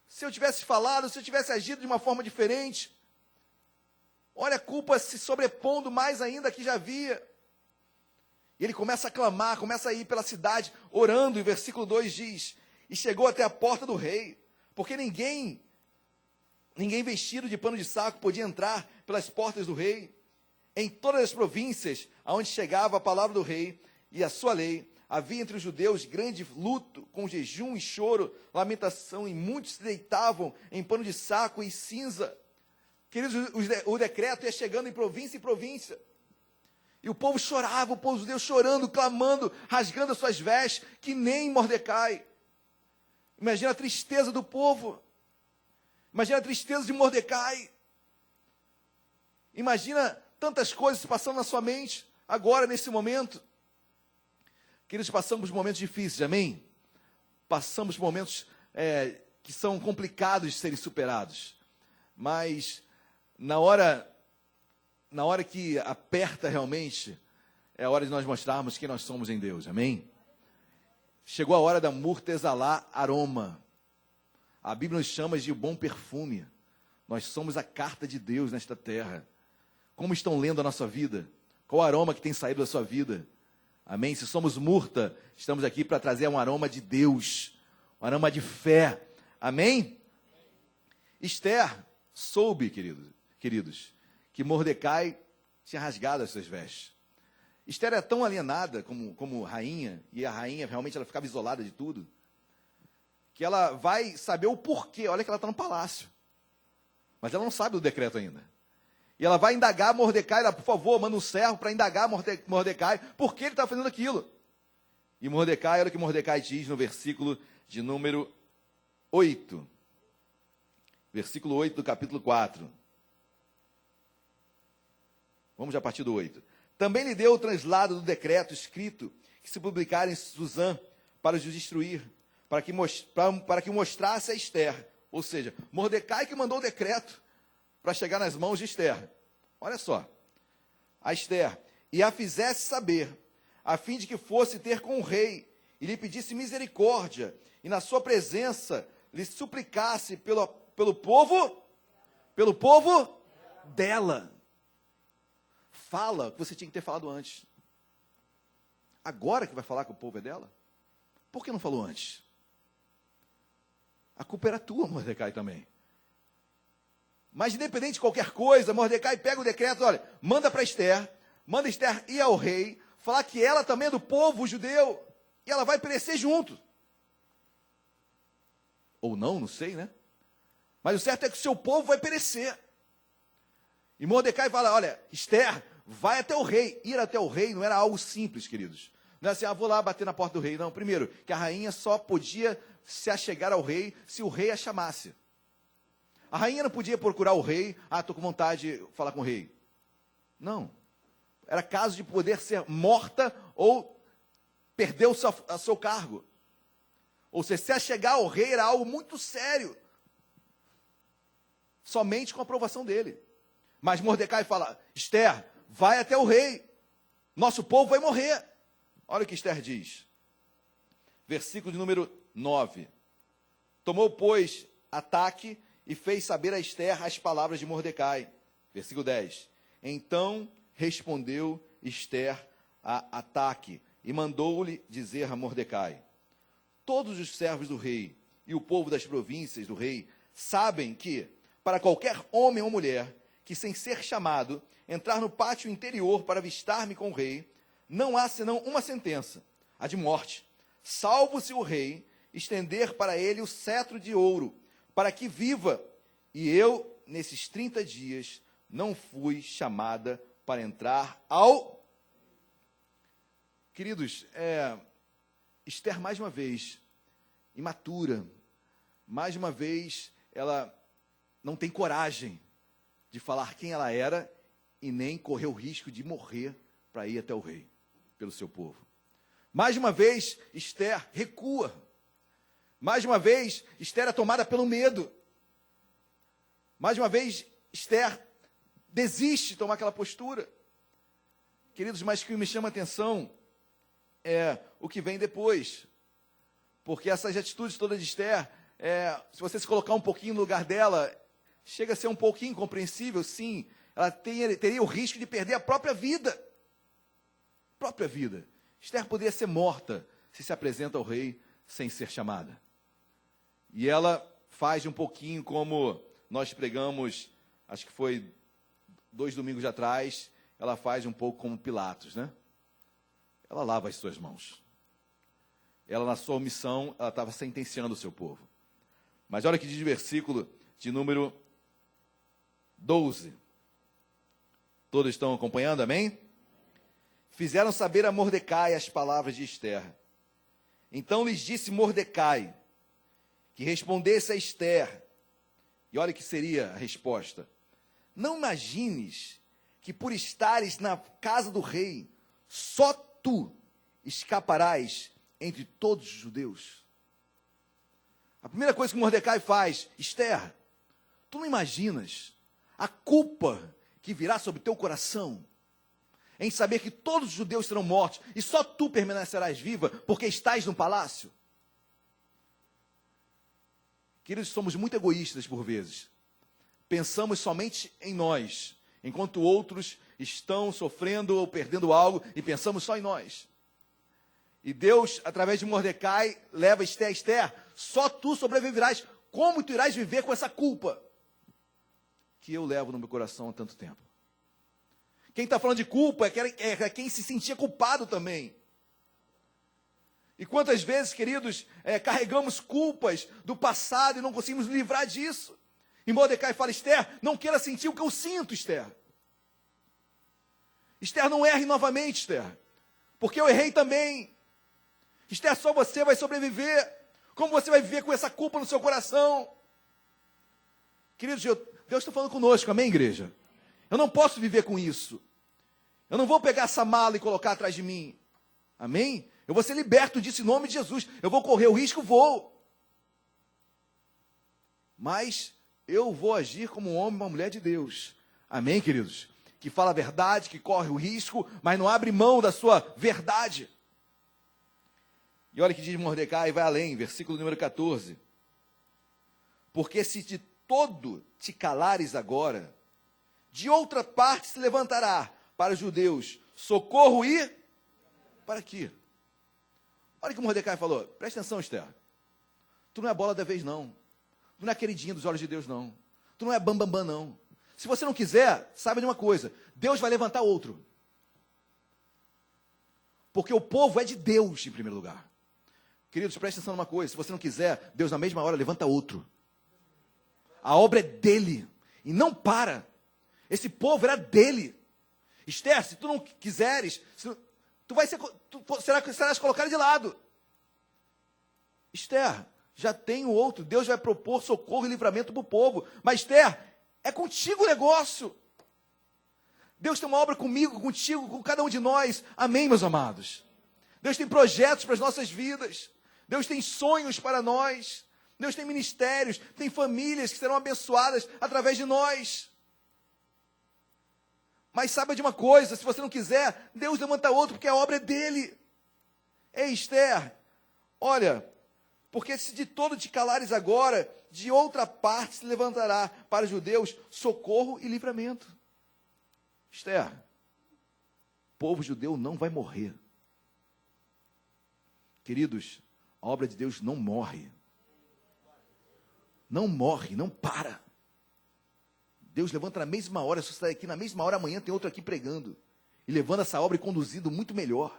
Se eu tivesse falado, se eu tivesse agido de uma forma diferente, olha a culpa se sobrepondo mais ainda que já havia. E ele começa a clamar, começa a ir pela cidade, orando, e o versículo 2 diz, e chegou até a porta do rei, porque ninguém vestido de pano de saco podia entrar pelas portas do rei. Em todas as províncias aonde chegava a palavra do rei e a sua lei, havia entre os judeus grande luto, com jejum e choro, lamentação, e muitos se deitavam em pano de saco e cinza. Queridos, o decreto ia chegando em província. E o povo chorava, o povo judeu chorando, clamando, rasgando as suas vestes, que nem Mordecai. Imagina a tristeza do povo. Imagina a tristeza de Mordecai. Imagina tantas coisas passando na sua mente, agora, nesse momento. Queridos, passamos por momentos difíceis, amém? Passamos por momentos que são complicados de serem superados. Mas, na hora que aperta realmente, é a hora de nós mostrarmos quem nós somos em Deus, amém? Chegou a hora da murta exalar aroma. A Bíblia nos chama de bom perfume. Nós somos a carta de Deus nesta terra. Como estão lendo a nossa vida? Qual o aroma que tem saído da sua vida? Amém? Se somos murta, estamos aqui para trazer um aroma de Deus, um aroma de fé. Amém? Esther soube, queridos, que Mordecai tinha rasgado as suas vestes. Esther era tão alienada como rainha, e a rainha realmente ela ficava isolada de tudo, que ela vai saber o porquê. Olha que ela está no palácio, mas ela não sabe do decreto ainda. E ela vai indagar Mordecai, ela, por favor, manda um servo para indagar Mordecai, por que ele está fazendo aquilo. E Mordecai, olha o que Mordecai diz no versículo de número 8. Versículo 8 do capítulo 4. Vamos já a partir do 8. Também lhe deu o translado do decreto escrito, que se publicara em Susã, para os destruir, para que mostrasse a Esther. Ou seja, Mordecai que mandou o decreto para chegar nas mãos de Esther. Olha só. A Esther. E a fizesse saber, a fim de que fosse ter com o rei, e lhe pedisse misericórdia, e na sua presença lhe suplicasse pelo povo dela. Fala o que você tinha que ter falado antes. Agora que vai falar que o povo é dela? Por que não falou antes? A culpa era tua, Mordecai, também. Mas independente de qualquer coisa, Mordecai pega o decreto, olha, manda para Esther, manda Esther ir ao rei, falar que ela também é do povo judeu, e ela vai perecer junto. Ou não sei, né? Mas o certo é que o seu povo vai perecer. E Mordecai fala, olha, Esther, vai até o rei. Ir até o rei não era algo simples, queridos. Não é assim, vou lá bater na porta do rei. Não, primeiro, que a rainha só podia se achegar ao rei se o rei a chamasse. A rainha não podia procurar o rei, estou com vontade de falar com o rei. Não. Era caso de poder ser morta ou perder o seu cargo. Ou seja, se achegar ao rei era algo muito sério. Somente com a aprovação dele. Mas Mordecai fala, Esther, vai até o rei. Nosso povo vai morrer. Olha o que Esther diz. Versículo de número 9. Tomou, pois, ataque e fez saber a Esther as palavras de Mordecai. Versículo 10. Então respondeu Esther a ataque e mandou-lhe dizer a Mordecai, todos os servos do rei e o povo das províncias do rei sabem que, para qualquer homem ou mulher que, sem ser chamado, entrar no pátio interior para avistar-me com o rei, não há senão uma sentença, a de morte, salvo se o rei estender para ele o cetro de ouro, para que viva. E eu, nesses 30 dias, não fui chamada para entrar ao... Queridos, Esther, mais uma vez, imatura, mais uma vez, ela não tem coragem de falar quem ela era e nem correr o risco de morrer para ir até o rei, pelo seu povo. Mais uma vez, Esther recua. Mais uma vez, Esther é tomada pelo medo. Mais uma vez, Esther desiste de tomar aquela postura. Queridos, mas o que me chama a atenção é o que vem depois. Porque essas atitudes todas de Esther, se você se colocar um pouquinho no lugar dela, chega a ser um pouquinho incompreensível, sim. Ela teria o risco de perder a própria vida. Própria vida. Esther poderia ser morta se apresenta ao rei sem ser chamada. E ela faz um pouquinho como nós pregamos, acho que foi 2 domingos atrás, ela faz um pouco como Pilatos, né? Ela lava as suas mãos. Ela, na sua omissão, ela estava sentenciando o seu povo. Mas olha o que diz o versículo de número 12. Todos estão acompanhando, amém? Fizeram saber a Mordecai as palavras de Esther. Então lhes disse Mordecai que respondesse a Esther. E olha que seria a resposta. Não imagines que por estares na casa do rei, só tu escaparás entre todos os judeus. A primeira coisa que Mordecai faz, Esther, tu não imaginas a culpa que virá sobre teu coração em saber que todos os judeus serão mortos e só tu permanecerás viva porque estás no palácio? Queridos, somos muito egoístas por vezes. Pensamos somente em nós, enquanto outros estão sofrendo ou perdendo algo e pensamos só em nós. E Deus, através de Mordecai, leva Esther, só tu sobreviverás. Como tu irás viver com essa culpa que eu levo no meu coração há tanto tempo? Quem está falando de culpa é quem se sentia culpado também. E quantas vezes, queridos, carregamos culpas do passado e não conseguimos nos livrar disso? E Mordecai fala, Esther, não queira sentir o que eu sinto, Esther. Esther, não erre novamente, Esther, porque eu errei também. Esther, só você vai sobreviver. Como você vai viver com essa culpa no seu coração? Queridos, Deus está falando conosco, amém, igreja? Eu não posso viver com isso. Eu não vou pegar essa mala e colocar atrás de mim. Amém? Eu vou ser liberto disso em nome de Jesus. Eu vou correr o risco, vou. Mas eu vou agir como um homem e uma mulher de Deus. Amém, queridos? Que fala a verdade, que corre o risco, mas não abre mão da sua verdade. E olha o que diz Mordecai, vai além, versículo número 14. Porque se de todo te calares agora, de outra parte se levantará para os judeus socorro e... Para quê? Olha o que Mordecai falou. Presta atenção, Esther. Tu não é bola da vez, não. Tu não é queridinha dos olhos de Deus, não. Tu não é bambambam, não. Se você não quiser, saiba de uma coisa. Deus vai levantar outro. Porque o povo é de Deus, em primeiro lugar. Queridos, presta atenção numa coisa. Se você não quiser, Deus na mesma hora levanta outro. A obra é dele. E não para. Esse povo era dele. Esther, se tu não quiseres, serás colocada de lado. Esther, já tem o outro. Deus vai propor socorro e livramento para o povo. Mas Esther, é contigo o negócio. Deus tem uma obra comigo, contigo, com cada um de nós. Amém, meus amados? Deus tem projetos para as nossas vidas. Deus tem sonhos para nós. Deus tem ministérios, tem famílias que serão abençoadas através de nós. Mas saiba de uma coisa, se você não quiser, Deus levanta outro, porque a obra é dele. Ei, Esther, olha, porque se de todo te calares agora, de outra parte se levantará para os judeus socorro e livramento. Esther, o povo judeu não vai morrer. Queridos, a obra de Deus não morre. Não morre, não para. Deus levanta na mesma hora, se você está aqui na mesma hora, amanhã tem outro aqui pregando. E levando essa obra e conduzindo muito melhor.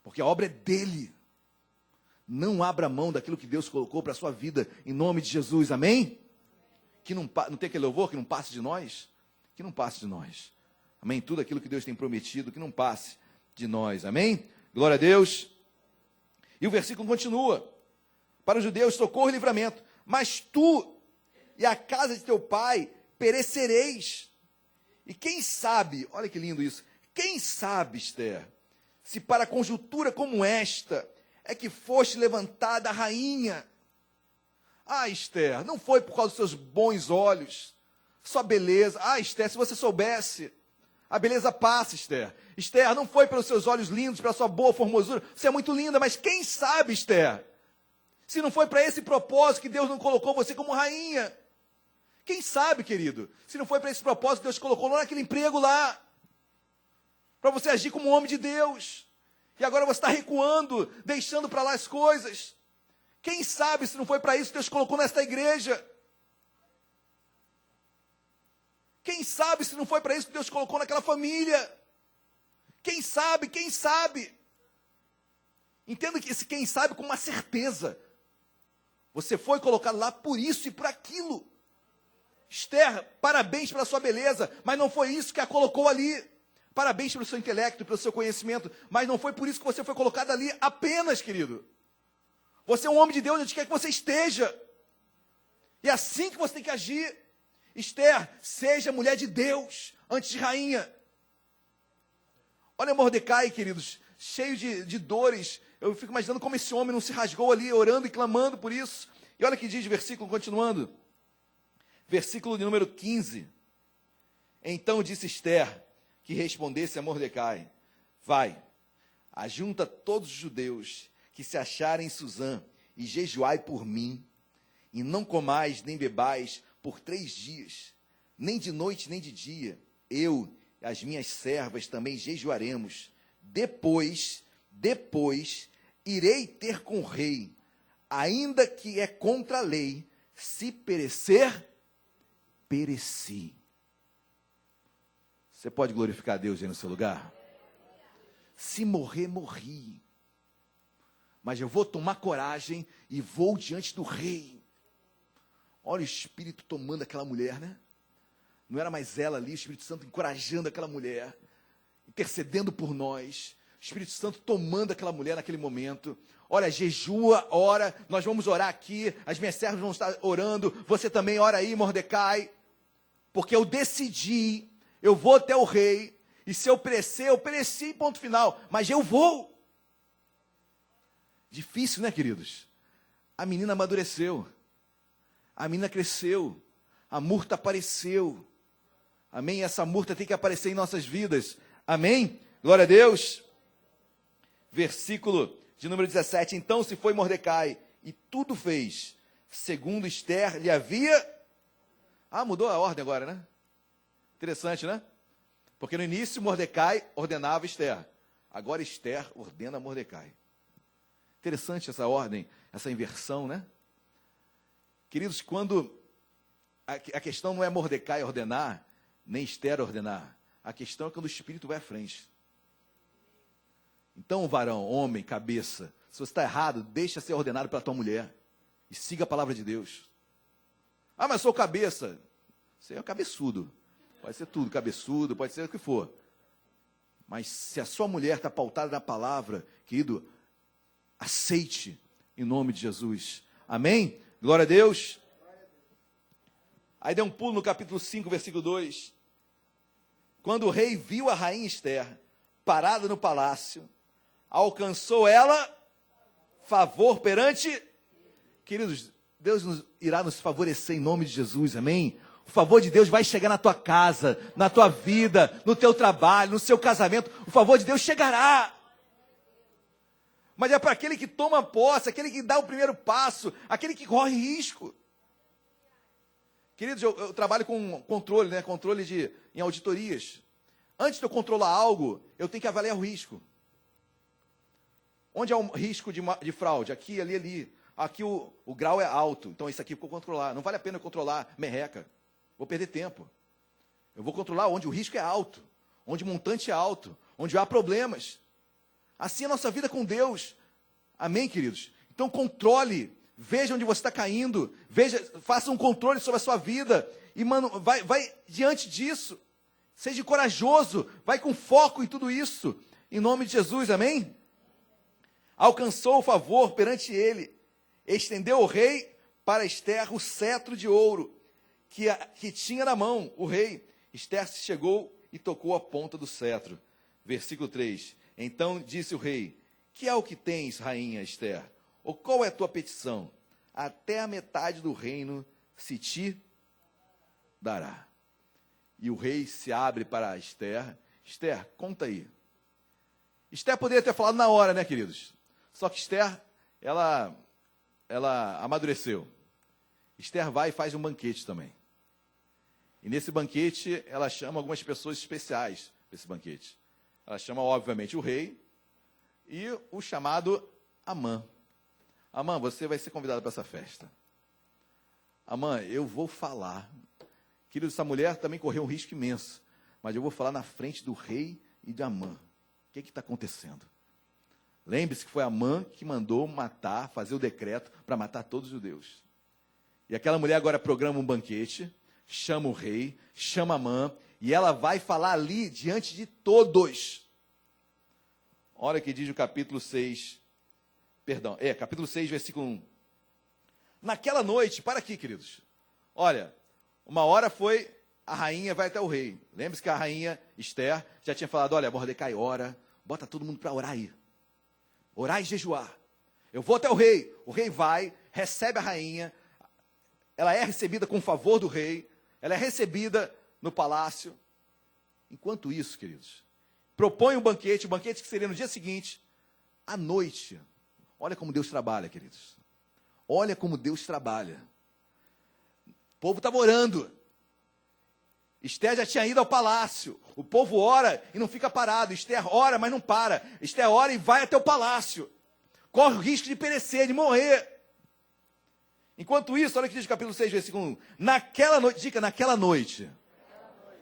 Porque a obra é dele. Não abra mão daquilo que Deus colocou para a sua vida, em nome de Jesus, amém? Que não tem aquele louvor que não passe de nós? Que não passe de nós. Amém? Tudo aquilo que Deus tem prometido, que não passe de nós, amém? Glória a Deus. E o versículo continua. Para os judeus, socorro e livramento. Mas tu e a casa de teu pai perecereis. E quem sabe, olha que lindo isso, quem sabe, Esther, se para conjuntura como esta é que foste levantada a rainha. Ah, Esther, não foi por causa dos seus bons olhos, sua beleza. Ah, Esther, se você soubesse, a beleza passa, Esther. Esther, não foi pelos seus olhos lindos, pela sua boa formosura, você é muito linda, mas quem sabe, Esther, se não foi para esse propósito que Deus não colocou você como rainha. Quem sabe, querido, se não foi para esse propósito que Deus colocou naquele emprego lá, para você agir como um homem de Deus, e agora você está recuando, deixando para lá as coisas. Quem sabe se não foi para isso que Deus colocou nesta igreja? Quem sabe se não foi para isso que Deus colocou naquela família? Quem sabe, quem sabe? Entenda que esse quem sabe com uma certeza. Você foi colocado lá por isso e por aquilo. Esther, parabéns pela sua beleza, mas não foi isso que a colocou ali. Parabéns pelo seu intelecto, pelo seu conhecimento, mas não foi por isso que você foi colocado ali apenas, querido. Você é um homem de Deus, onde quer que você esteja. E é assim que você tem que agir. Esther, seja mulher de Deus, antes de rainha. Olha Mordecai, queridos, cheio de dores. Eu fico imaginando como esse homem não se rasgou ali, orando e clamando por isso. E olha o que diz o versículo, continuando. Versículo de número 15. Então disse Esther, que respondesse a Mordecai: vai, ajunta todos os judeus que se acharem em Suzã, e jejuai por mim, e não comais nem bebais por 3 dias, nem de noite nem de dia. Eu e as minhas servas também jejuaremos. Depois, irei ter com o rei, ainda que é contra a lei. Se perecer, pereci. Você pode glorificar a Deus aí no seu lugar? Se morrer, morri. Mas eu vou tomar coragem e vou diante do rei. Olha o Espírito tomando aquela mulher, né? Não era mais ela ali, o Espírito Santo encorajando aquela mulher, intercedendo por nós. O Espírito Santo tomando aquela mulher naquele momento. Olha, jejua, ora, nós vamos orar aqui, as minhas servas vão estar orando, você também ora aí, Mordecai, porque eu decidi, eu vou até o rei, e se eu perecer, eu pereci, ponto final, mas eu vou. Difícil, né, queridos? A menina amadureceu, a menina cresceu, a murta apareceu, amém? Essa murta tem que aparecer em nossas vidas, amém? Glória a Deus. Versículo de número 17, então se foi Mordecai, e tudo fez, segundo Esther lhe havia... mudou a ordem agora, né? Interessante, né? Porque no início Mordecai ordenava Esther, agora Esther ordena Mordecai. Interessante essa ordem, essa inversão, né? Queridos, quando a questão não é Mordecai ordenar, nem Esther ordenar, a questão é quando o Espírito vai à frente. Então, varão, homem, cabeça, se você está errado, deixa ser ordenado pela tua mulher e siga a palavra de Deus. Mas sou cabeça. Você é um cabeçudo. Pode ser tudo, cabeçudo, pode ser o que for. Mas se a sua mulher está pautada na palavra, querido, aceite em nome de Jesus. Amém? Glória a Deus. Aí dê um pulo no capítulo 5, versículo 2. Quando o rei viu a rainha Esther parada no palácio, alcançou ela favor perante... Queridos, Deus irá nos favorecer em nome de Jesus, amém? O favor de Deus vai chegar na tua casa, na tua vida, no teu trabalho, no seu casamento. O favor de Deus chegará. Mas é para aquele que toma posse, aquele que dá o primeiro passo, aquele que corre risco. Queridos, eu trabalho com controle, né? Controle em auditorias. Antes de eu controlar algo, eu tenho que avaliar o risco. Onde há um risco de fraude? Aqui, ali, ali. Aqui o grau é alto, então isso aqui eu vou controlar. Não vale a pena eu controlar merreca. Vou perder tempo. Eu vou controlar onde o risco é alto, onde o montante é alto, onde há problemas. Assim é a nossa vida com Deus. Amém, queridos? Então controle, veja onde você está caindo, faça um controle sobre a sua vida. E, mano, vai diante disso. Seja corajoso, vai com foco em tudo isso. Em nome de Jesus, amém? Alcançou o favor perante ele. Estendeu o rei para Esther o cetro de ouro que tinha na mão o rei. Esther se chegou e tocou a ponta do cetro. Versículo 3. Então disse o rei: que é o que tens, rainha Esther? Ou qual é a tua petição? Até a metade do reino se te dará. E o rei se abre para Esther. Esther, conta aí. Esther poderia ter falado na hora, né, queridos? Só que Esther, ela amadureceu. Esther vai e faz um banquete também. E nesse banquete, ela chama algumas pessoas especiais para esse banquete. Ela chama, obviamente, o rei e o chamado Amã. Amã, você vai ser convidado para essa festa. Amã, eu vou falar. Querido, essa mulher também correu um risco imenso. Mas eu vou falar na frente do rei e de Amã. O que está acontecendo? Lembre-se que foi Amã que mandou matar, fazer o decreto para matar todos os judeus. E aquela mulher agora programa um banquete, chama o rei, chama Amã, e ela vai falar ali diante de todos. Olha o que diz o capítulo 6, capítulo 6, versículo 1. Naquela noite, para aqui, queridos. Olha, uma hora foi, a rainha vai até o rei. Lembre-se que a rainha Esther já tinha falado, olha, Mordecai, ora, bota todo mundo para orar aí. Orar e jejuar. Eu vou até o rei vai, recebe a rainha, ela é recebida com o favor do rei, ela é recebida no palácio. Enquanto isso, queridos, propõe o banquete que seria no dia seguinte, à noite. Olha como Deus trabalha, queridos. Olha como Deus trabalha. O povo estava orando. Esther já tinha ido ao palácio. O povo ora e não fica parado. Esther ora, mas não para. Esther ora e vai até o palácio. Corre o risco de perecer, de morrer. Enquanto isso, olha o que diz o capítulo 6, versículo 1. Naquela noite, dica, naquela noite.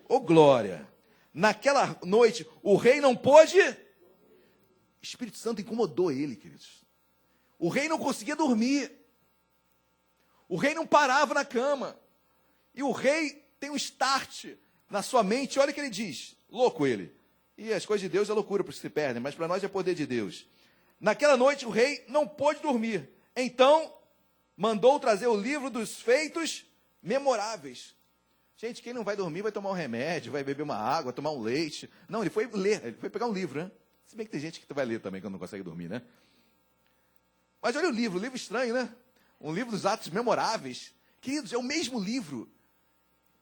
Ô glória. Naquela noite, o rei não pôde. O Espírito Santo incomodou ele, queridos. O rei não conseguia dormir. O rei não parava na cama. E o rei tem um start na sua mente. Olha o que ele diz. Louco ele. E as coisas de Deus é loucura para os que se perdem, mas para nós é poder de Deus. Naquela noite o rei não pôde dormir. Então mandou trazer o livro dos feitos memoráveis. Gente, quem não vai dormir vai tomar um remédio, vai beber uma água, tomar um leite. Não, ele foi ler, ele foi pegar um livro, né? Se bem que tem gente que vai ler também quando não consegue dormir, né? Mas olha o livro estranho, né? Um livro dos atos memoráveis. Queridos, é o mesmo livro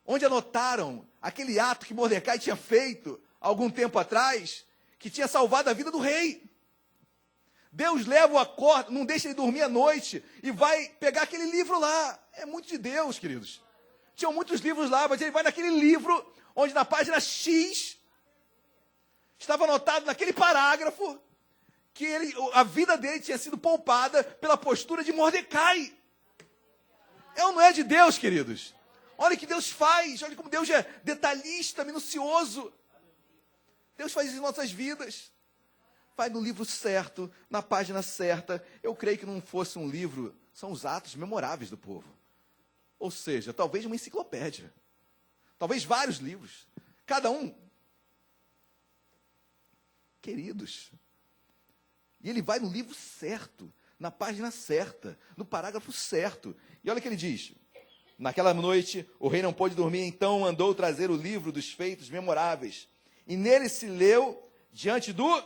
onde anotaram aquele ato que Mordecai tinha feito algum tempo atrás, que tinha salvado a vida do rei. Deus leva o acordo, não deixa ele dormir à noite e vai pegar aquele livro lá. É muito de Deus, queridos. Tinham muitos livros lá, mas ele vai naquele livro onde na página X estava anotado naquele parágrafo que a vida dele tinha sido poupada pela postura de Mordecai. É ou não é de Deus, queridos? Olha o que Deus faz, olha como Deus é detalhista, minucioso. Deus faz isso em nossas vidas. Vai no livro certo, na página certa. Eu creio que não fosse um livro, são os atos memoráveis do povo. Ou seja, talvez uma enciclopédia. talvez vários livros, cada um queridos. E ele vai no livro certo, na página certa, no parágrafo certo. E olha o que ele diz. Naquela noite, o rei não pôde dormir, então mandou trazer o livro dos feitos memoráveis. E nele se leu, diante do...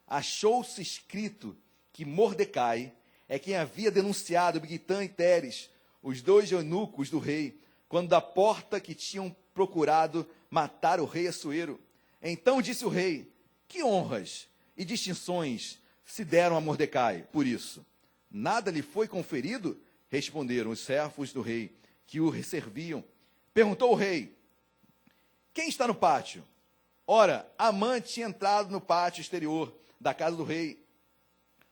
Achou-se escrito que Mordecai é quem havia denunciado Bigtã e Teres, os dois eunucos do rei, quando da porta que tinham procurado matar o rei Assuero. Então disse o rei, que honras e distinções se deram a Mordecai por isso? Nada lhe foi conferido? Responderam os servos do rei, que o serviam. Perguntou o rei, quem está no pátio? Ora, Amã tinha entrado no pátio exterior da casa do rei,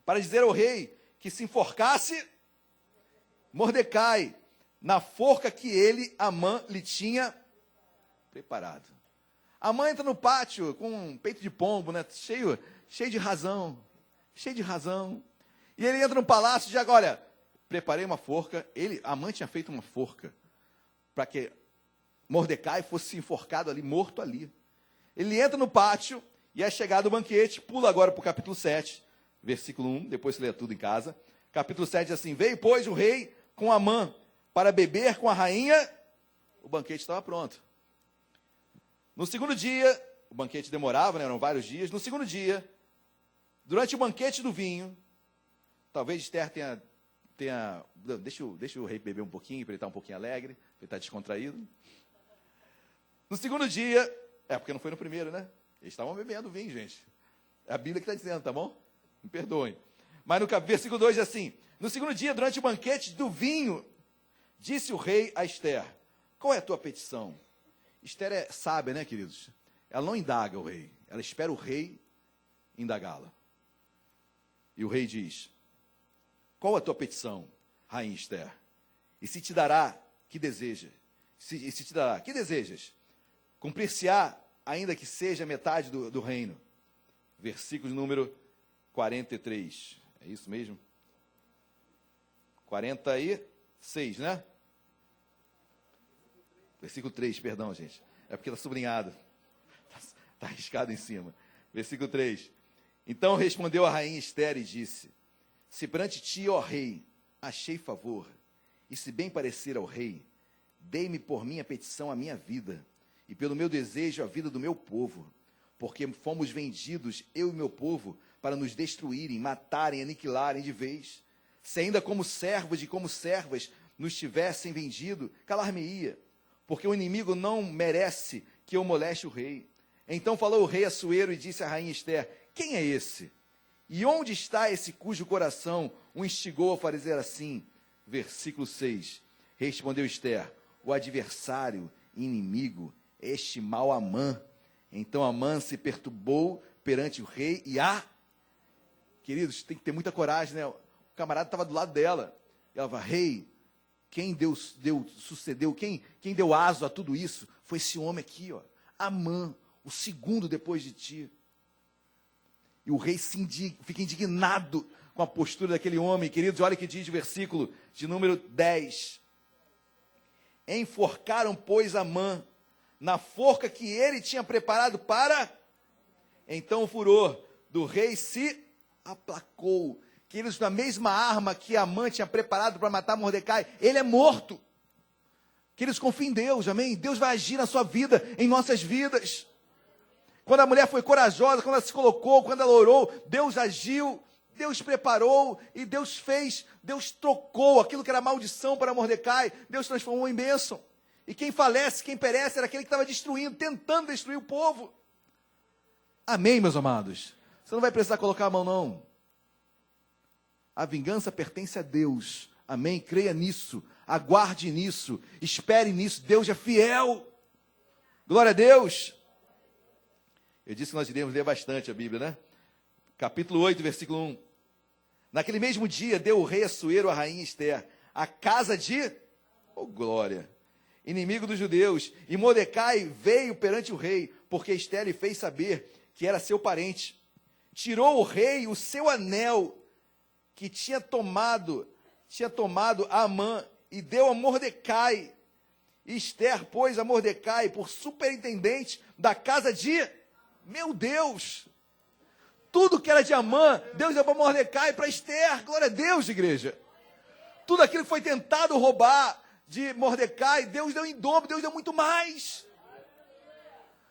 para dizer ao rei que se enforcasse Mordecai na forca que ele, Amã, lhe tinha preparado. Amã entra no pátio com um peito de pombo, né? cheio de razão, E ele entra no palácio e diz, olha, preparei uma forca. Amã tinha feito uma forca para que Mordecai fosse enforcado ali, morto ali. Ele entra no pátio e é chegado o banquete. Pula agora para o capítulo 7, versículo 1, depois você lê tudo em casa. Capítulo 7 diz assim, veio, pois, o rei com Amã para beber com a rainha. O banquete estava pronto. No segundo dia, o banquete demorava, né, eram vários dias. No segundo dia, durante o banquete do vinho, talvez Esther tenha deixa o rei beber um pouquinho, para ele estar um pouquinho alegre, para ele estar descontraído. No segundo dia, porque não foi no primeiro, né? Eles estavam bebendo vinho, gente. É a Bíblia que está dizendo, tá bom? Me perdoem. Mas no versículo 2 diz assim, no segundo dia, durante o banquete do vinho, disse o rei a Esther, qual é a tua petição? Esther é sábia, né, queridos? Ela não indaga o rei, ela espera o rei indagá-la. E o rei diz, qual a tua petição, rainha Esther? E se te dará, que desejas? Se te dará, que desejas? Cumprir-se-á, ainda que seja metade do reino. Versículo número 43. É isso mesmo? 46, né? Versículo 3, perdão, gente. É porque está sublinhado. Está arriscado em cima. Versículo 3. Então respondeu a rainha Esther e disse, se perante ti, ó rei, achei favor, e se bem parecer ao rei, dei-me por minha petição a minha vida, e pelo meu desejo a vida do meu povo, porque fomos vendidos, eu e meu povo, para nos destruírem, matarem, aniquilarem de vez. Se ainda como servos e como servas nos tivessem vendido, calar-me-ia, porque o inimigo não merece que eu moleste o rei. Então falou o rei Assuero e disse à rainha Esther, quem é esse? E onde está esse cujo coração o instigou a fazer assim? Versículo 6. Respondeu Esther, o adversário, inimigo, este mau Amã. Então Amã se perturbou perante o rei e Queridos, tem que ter muita coragem, né? O camarada estava do lado dela. Ela fala, rei, quem sucedeu, quem deu aso a tudo isso foi esse homem aqui, ó, Amã, o segundo depois de ti. E o rei fica indignado com a postura daquele homem. Queridos, olha o que diz o versículo de número 10. Enforcaram, pois, Amã na forca que ele tinha preparado para... Então o furor do rei se aplacou. Queridos, na mesma arma que Amã tinha preparado para matar Mordecai, ele é morto. Queridos, confiem em Deus, amém? Deus vai agir na sua vida, em nossas vidas. Quando a mulher foi corajosa, quando ela se colocou, quando ela orou, Deus agiu, Deus preparou e Deus fez, Deus trocou aquilo que era maldição para Mordecai, Deus transformou em bênção. E quem falece, quem perece, era aquele que estava destruindo, tentando destruir o povo. Amém, meus amados? Você não vai precisar colocar a mão, não. A vingança pertence a Deus. Amém? Creia nisso. Aguarde nisso. Espere nisso. Deus é fiel. Glória a Deus. Eu disse que nós iremos ler bastante a Bíblia, né? Capítulo 8, versículo 1. Naquele mesmo dia, deu o rei Assuero à rainha Esther a casa de... Oh, glória! Inimigo dos judeus. E Mordecai veio perante o rei, porque Esther lhe fez saber que era seu parente. Tirou o rei o seu anel que tinha tomado a Amã e deu a Mordecai. Esther pôs a Mordecai por superintendente da casa de... Meu Deus! Tudo que era de Amã, Deus deu para Mordecai e para Esther. Glória a Deus, igreja. Tudo aquilo que foi tentado roubar de Mordecai, Deus deu em dobro, Deus deu muito mais.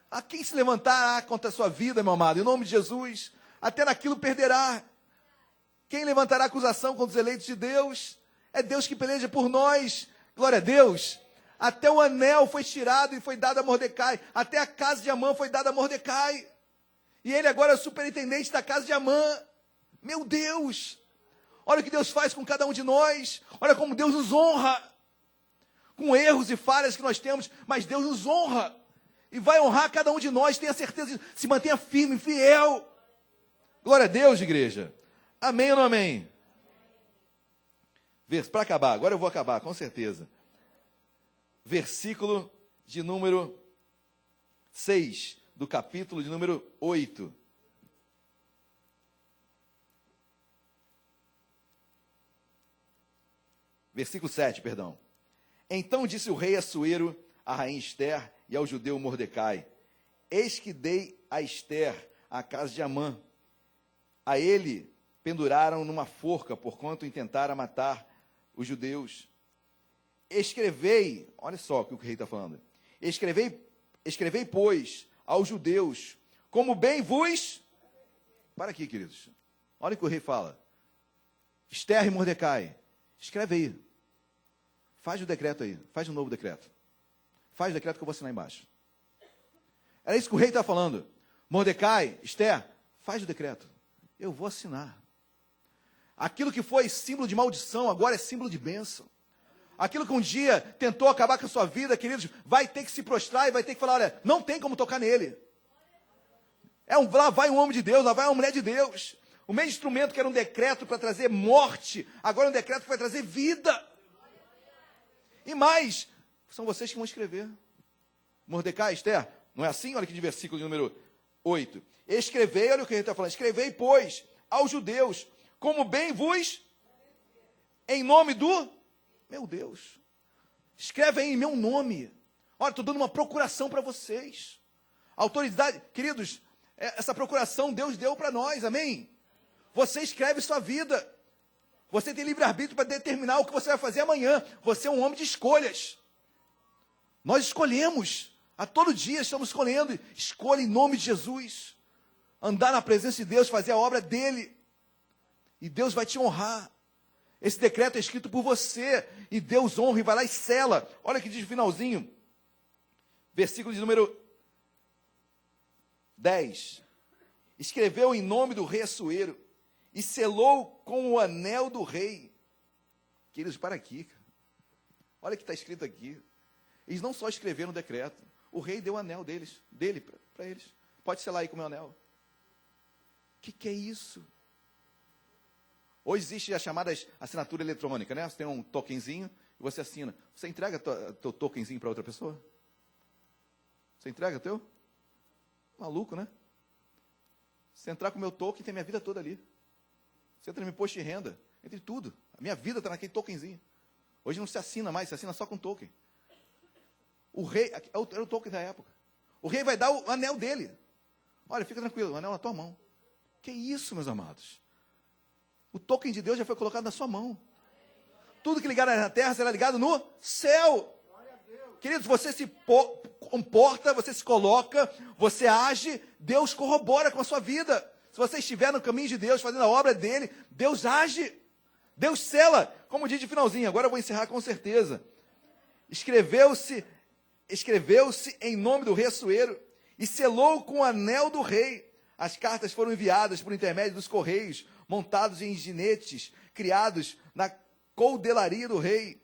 A quem se levantará contra a sua vida, meu amado, em nome de Jesus, até naquilo perderá. Quem levantará acusação contra os eleitos de Deus? É Deus que peleja por nós. Glória a Deus. Até o anel foi tirado e foi dado a Mordecai. Até a casa de Amã foi dada a Mordecai. E ele agora é o superintendente da casa de Amã. Meu Deus! Olha o que Deus faz com cada um de nós. Olha como Deus nos honra. Com erros e falhas que nós temos, mas Deus nos honra. E vai honrar cada um de nós, tenha certeza, se mantenha firme, fiel. Glória a Deus, igreja. Amém ou não amém? Para acabar, agora eu vou acabar, com certeza. Versículo de número 6, do capítulo de número 8. Versículo 7, perdão. Então disse o rei Assuero à rainha Esther e ao judeu Mordecai: eis que dei a Esther a casa de Amã. A ele penduraram numa forca, porquanto intentara matar os judeus. Escrevei, olha só o que o rei está falando. Escrevei, pois, aos judeus, como bem vos... Para aqui, queridos. Olha o que o rei fala. Esther e Mordecai, escreve aí. Faz o decreto aí, faz um novo decreto. Faz o decreto que eu vou assinar embaixo. Era isso que o rei está falando. Mordecai, Esther, faz o decreto. Eu vou assinar. Aquilo que foi símbolo de maldição, agora é símbolo de bênção. Aquilo que um dia tentou acabar com a sua vida, queridos, vai ter que se prostrar e vai ter que falar, olha, não tem como tocar nele. Lá vai um homem de Deus, lá vai uma mulher de Deus. O mesmo instrumento que era um decreto para trazer morte, agora é um decreto que vai trazer vida. E mais, são vocês que vão escrever. Mordecai, Esther, não é assim? Olha aqui de versículo número 8. Escrevei, olha o que ele está falando, escrevei, pois, aos judeus, como bem vos, em nome do... Meu Deus, escreve aí em meu nome. Olha, estou dando uma procuração para vocês. Autoridade, queridos, essa procuração Deus deu para nós, amém? Você escreve sua vida. Você tem livre-arbítrio para determinar o que você vai fazer amanhã. Você é um homem de escolhas. Nós escolhemos. A todo dia estamos escolhendo. Escolha em nome de Jesus. Andar na presença de Deus, fazer a obra dele. E Deus vai te honrar. Esse decreto é escrito por você. E Deus honra e vai lá e sela. Olha o que diz o finalzinho. Versículo de número 10. Escreveu em nome do rei Assuero e selou com o anel do rei. Queridos, para aqui. Olha o que está escrito aqui. Eles não só escreveram o decreto. O rei deu o anel dele para eles. Pode selar aí com o meu anel. O que é isso? Hoje existe a chamada assinatura eletrônica, né? Você tem um tokenzinho e você assina. Você entrega teu tokenzinho para outra pessoa? Você entrega teu? Maluco, né? Se entrar com o meu token, tem minha vida toda ali. Você entra no meu imposto de renda, entre tudo. A minha vida está naquele tokenzinho. Hoje não se assina mais, se assina só com token. O rei, era o token da época. O rei vai dar o anel dele. Olha, fica tranquilo, o anel na tua mão. Que isso, meus amados? O token de Deus já foi colocado na sua mão. Tudo que ligar na terra será ligado no céu. Queridos, você se comporta, você se coloca, você age, Deus corrobora com a sua vida. Se você estiver no caminho de Deus, fazendo a obra dele, Deus age. Deus sela. Como diz de finalzinho, agora eu vou encerrar com certeza. Escreveu-se em nome do rei Assuero e selou com o anel do rei. As cartas foram enviadas por intermédio dos correios, montados em ginetes, criados na coudelaria do rei.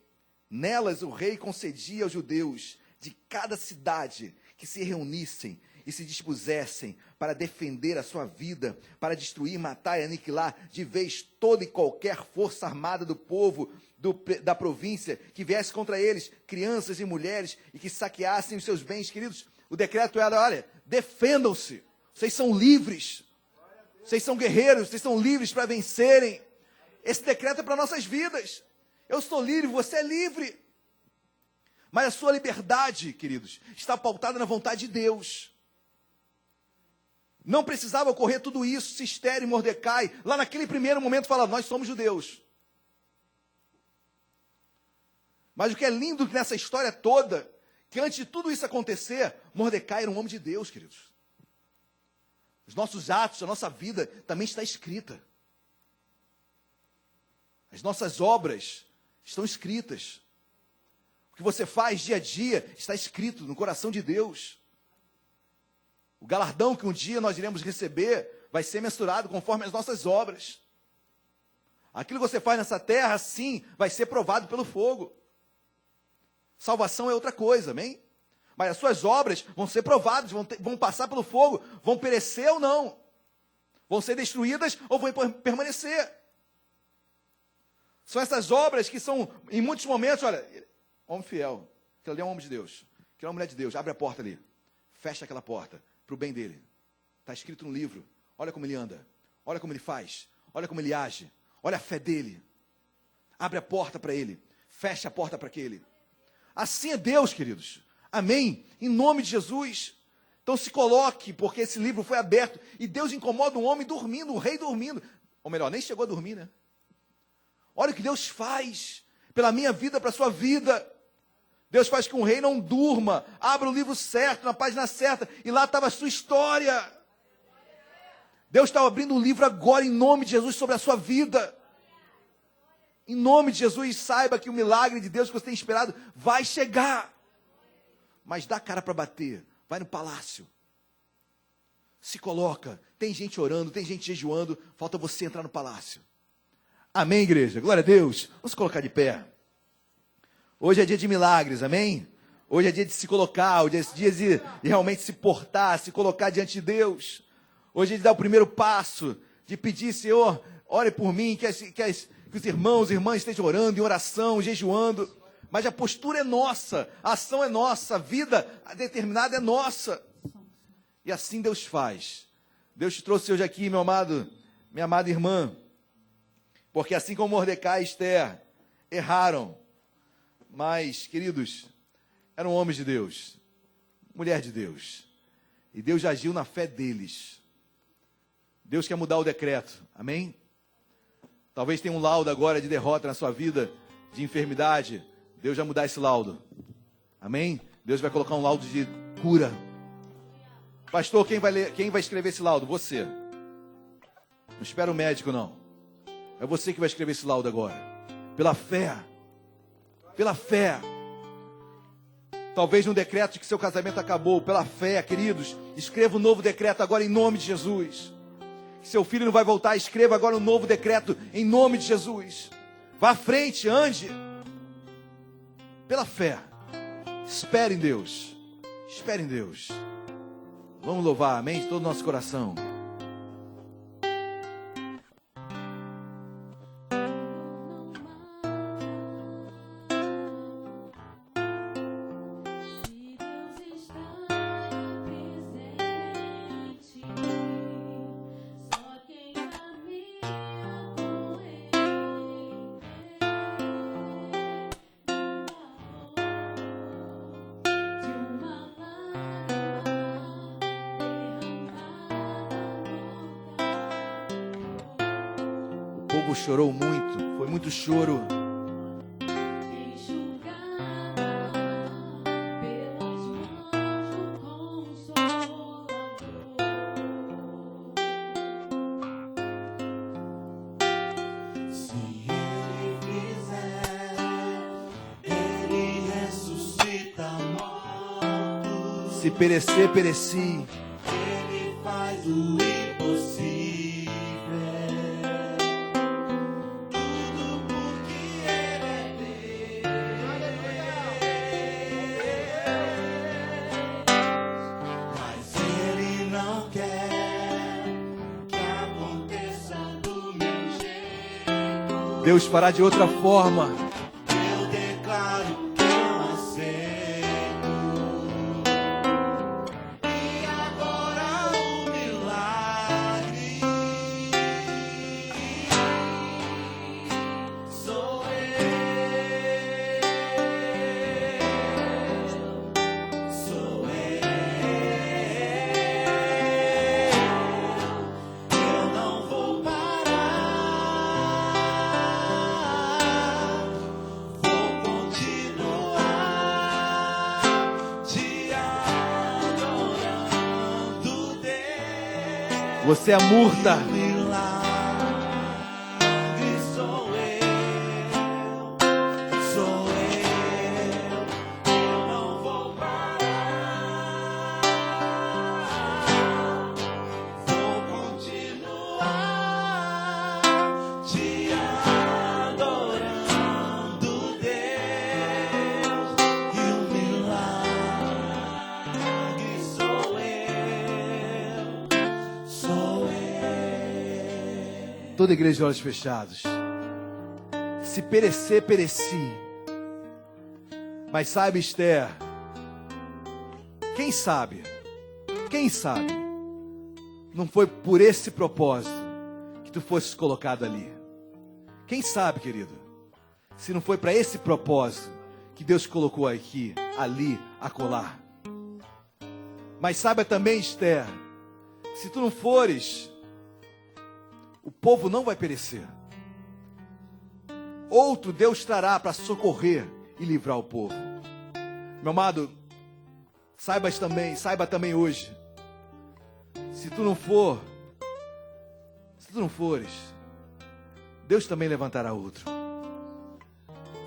Nelas o rei concedia aos judeus de cada cidade que se reunissem e se dispusessem para defender a sua vida, para destruir, matar e aniquilar de vez toda e qualquer força armada do povo da província que viesse contra eles, crianças e mulheres, e que saqueassem os seus bens. Queridos, o decreto era, olha, defendam-se, vocês são livres, vocês são guerreiros, vocês são livres para vencerem. Esse decreto é para nossas vidas. Eu sou livre, você é livre. Mas a sua liberdade, queridos, está pautada na vontade de Deus. Não precisava ocorrer tudo isso, se Esther e Mordecai, lá naquele primeiro momento, falaram, nós somos judeus. Mas o que é lindo nessa história toda, que antes de tudo isso acontecer, Mordecai era um homem de Deus, queridos. Os nossos atos, a nossa vida também está escrita. As nossas obras estão escritas. O que você faz dia a dia está escrito no coração de Deus. O galardão que um dia nós iremos receber vai ser mensurado conforme as nossas obras. Aquilo que você faz nessa terra, sim, vai ser provado pelo fogo. Salvação é outra coisa, amém? Mas as suas obras vão ser provadas, vão passar pelo fogo, vão perecer ou não. Vão ser destruídas ou vão permanecer. São essas obras que são, em muitos momentos, olha, homem fiel, aquele ali é um homem de Deus, aquele é uma mulher de Deus, abre a porta ali, fecha aquela porta, para o bem dele. Está escrito no livro, olha como ele anda, olha como ele faz, olha como ele age, olha a fé dele. Abre a porta para ele, fecha a porta para aquele. Assim é Deus, queridos. Amém? Em nome de Jesus. Então se coloque, porque esse livro foi aberto e Deus incomoda um homem dormindo, um rei dormindo. Ou melhor, nem chegou a dormir, né? Olha o que Deus faz pela minha vida, para a sua vida. Deus faz que um rei não durma. Abra o livro certo, na página certa, e lá estava a sua história. Deus está abrindo um livro agora, em nome de Jesus, sobre a sua vida. Em nome de Jesus, saiba que o milagre de Deus que você tem esperado vai chegar. Mas dá cara para bater, vai no palácio. Se coloca, tem gente orando, tem gente jejuando, falta você entrar no palácio. Amém, igreja? Glória a Deus. Vamos se colocar de pé. Hoje é dia de milagres, amém? Hoje é dia de se colocar, hoje é dia de realmente se portar, se colocar diante de Deus. Hoje é de dar o primeiro passo, de pedir, Senhor, ore por mim, que os irmãos e irmãs estejam orando, em oração, jejuando. Mas a postura é nossa, a ação é nossa, a vida determinada é nossa. E assim Deus faz. Deus te trouxe hoje aqui, meu amado, minha amada irmã, porque assim como Mordecai e Esther erraram, mas, queridos, eram homens de Deus, mulher de Deus, e Deus já agiu na fé deles. Deus quer mudar o decreto, amém? Talvez tenha um laudo agora de derrota na sua vida, de enfermidade. Deus vai mudar esse laudo, amém? Deus vai colocar um laudo de cura. Pastor, quem vai escrever esse laudo? Você. Não espera o médico, não. É você que vai escrever esse laudo agora. Pela fé. Pela fé. Talvez no decreto de que seu casamento acabou. Pela fé, queridos. Escreva um novo decreto agora em nome de Jesus. Que seu filho não vai voltar. Escreva agora um novo decreto em nome de Jesus. Vá à frente, ande. Pela fé. Espere em Deus. Espere em Deus. Vamos louvar, amém? De todo o nosso coração. O povo chorou muito, foi muito choro. Se ele fizer, ele ressuscita mortos. Se perecer, pereci. Ele faz o impossível. Deus fará de outra forma. Eu declaro que eu aceito. E agora o milagre sou eu. Você é murta. Milagre sou eu não vou parar, vou continuar te adorando, Deus, e o milagre sou eu. Toda igreja de olhos fechados. Se perecer, pereci. Mas saiba, Esther, quem sabe, não foi por esse propósito que tu fosses colocado ali. Quem sabe, querido, se não foi para esse propósito que Deus colocou aqui, ali, acolá. Mas saiba também, Esther, se tu não fores, o povo não vai perecer. Outro Deus trará para socorrer e livrar o povo. Meu amado, saiba também hoje, se tu não fores, Deus também levantará outro.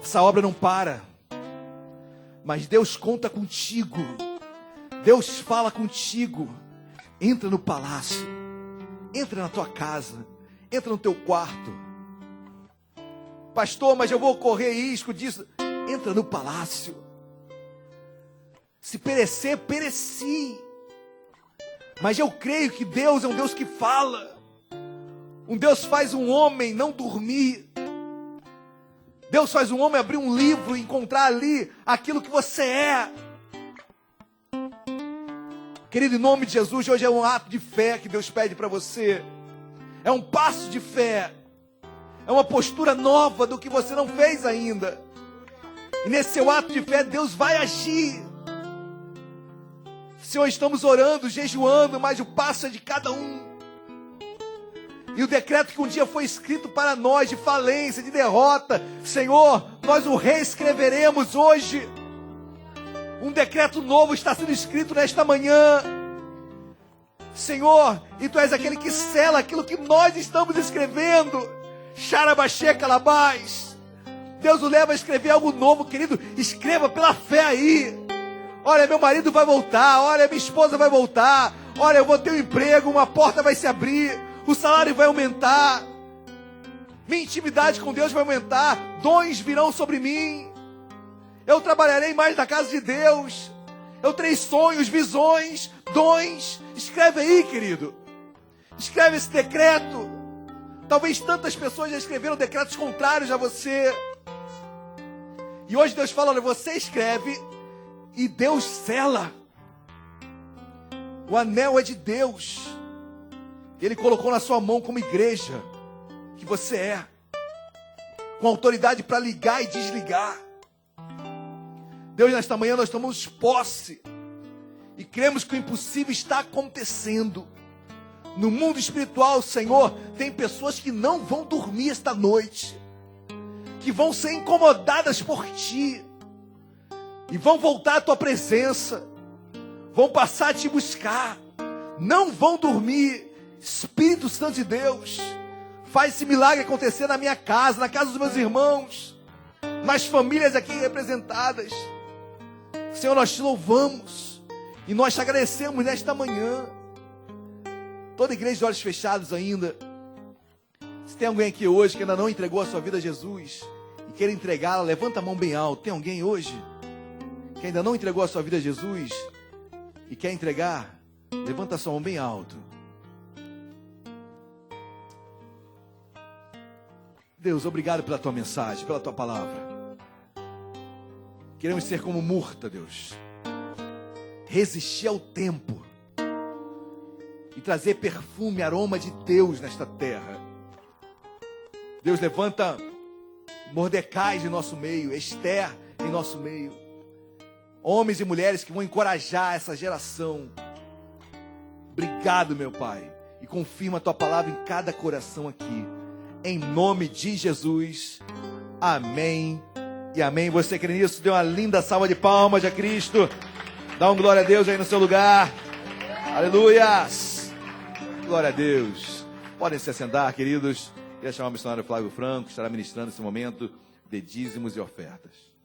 Essa obra não para, mas Deus conta contigo. Deus fala contigo. Entra no palácio, entra na tua casa, entra no teu quarto. Pastor, mas eu vou correr risco disso. Entra no palácio. Se perecer, pereci. Mas eu creio que Deus é um Deus que fala. Um Deus faz um homem não dormir. Deus faz um homem abrir um livro e encontrar ali aquilo que você é. Querido, em nome de Jesus, hoje é um ato de fé que Deus pede para você. É um passo de fé. É uma postura nova do que você não fez ainda. E nesse seu ato de fé, Deus vai agir. Senhor, estamos orando, jejuando, mas o passo é de cada um. E o decreto que um dia foi escrito para nós, de falência, de derrota, Senhor, nós o reescreveremos hoje. Um decreto novo está sendo escrito nesta manhã. Senhor, e Tu és aquele que sela aquilo que nós estamos escrevendo. Xarabaxê, calabás. Deus o leva a escrever algo novo, querido. Escreva pela fé aí. Olha, meu marido vai voltar. Olha, minha esposa vai voltar. Olha, eu vou ter um emprego, uma porta vai se abrir. O salário vai aumentar. Minha intimidade com Deus vai aumentar. Dons virão sobre mim. Eu trabalharei mais na casa de Deus. Eu terei sonhos, visões, dons. Escreve aí, querido. Escreve esse decreto. Talvez tantas pessoas já escreveram decretos contrários a você. E hoje Deus fala, olha, você escreve e Deus sela. O anel é de Deus. Ele colocou na sua mão como igreja que você é. Com autoridade para ligar e desligar. Deus, nesta manhã nós tomamos posse e cremos que o impossível está acontecendo. No mundo espiritual, Senhor, tem pessoas que não vão dormir esta noite, que vão ser incomodadas por Ti e vão voltar à Tua presença, vão passar a Te buscar, não vão dormir. Espírito Santo de Deus, faz esse milagre acontecer na minha casa, na casa dos meus irmãos, nas famílias aqui representadas. Senhor, nós Te louvamos e nós Te agradecemos nesta manhã. Toda igreja de olhos fechados ainda. Se tem alguém aqui hoje que ainda não entregou a sua vida a Jesus e queira entregá-la, levanta a mão bem alto. Tem alguém hoje que ainda não entregou a sua vida a Jesus e quer entregar? Levanta a sua mão bem alto. Deus, obrigado pela Tua mensagem, pela Tua palavra. Queremos ser como murta, Deus. Resistir ao tempo. E trazer perfume, aroma de Deus nesta terra. Deus, levanta Mordecai em nosso meio, Esther em nosso meio. Homens e mulheres que vão encorajar essa geração. Obrigado, meu Pai. E confirma a Tua palavra em cada coração aqui. Em nome de Jesus. Amém e amém. Você crê nisso? Dê uma linda salva de palmas a Cristo. Dá um glória a Deus aí no seu lugar. Aleluia. Glória a Deus. Podem se assentar, queridos. Queria chamar o missionário Flávio Franco, que estará ministrando esse momento de dízimos e ofertas.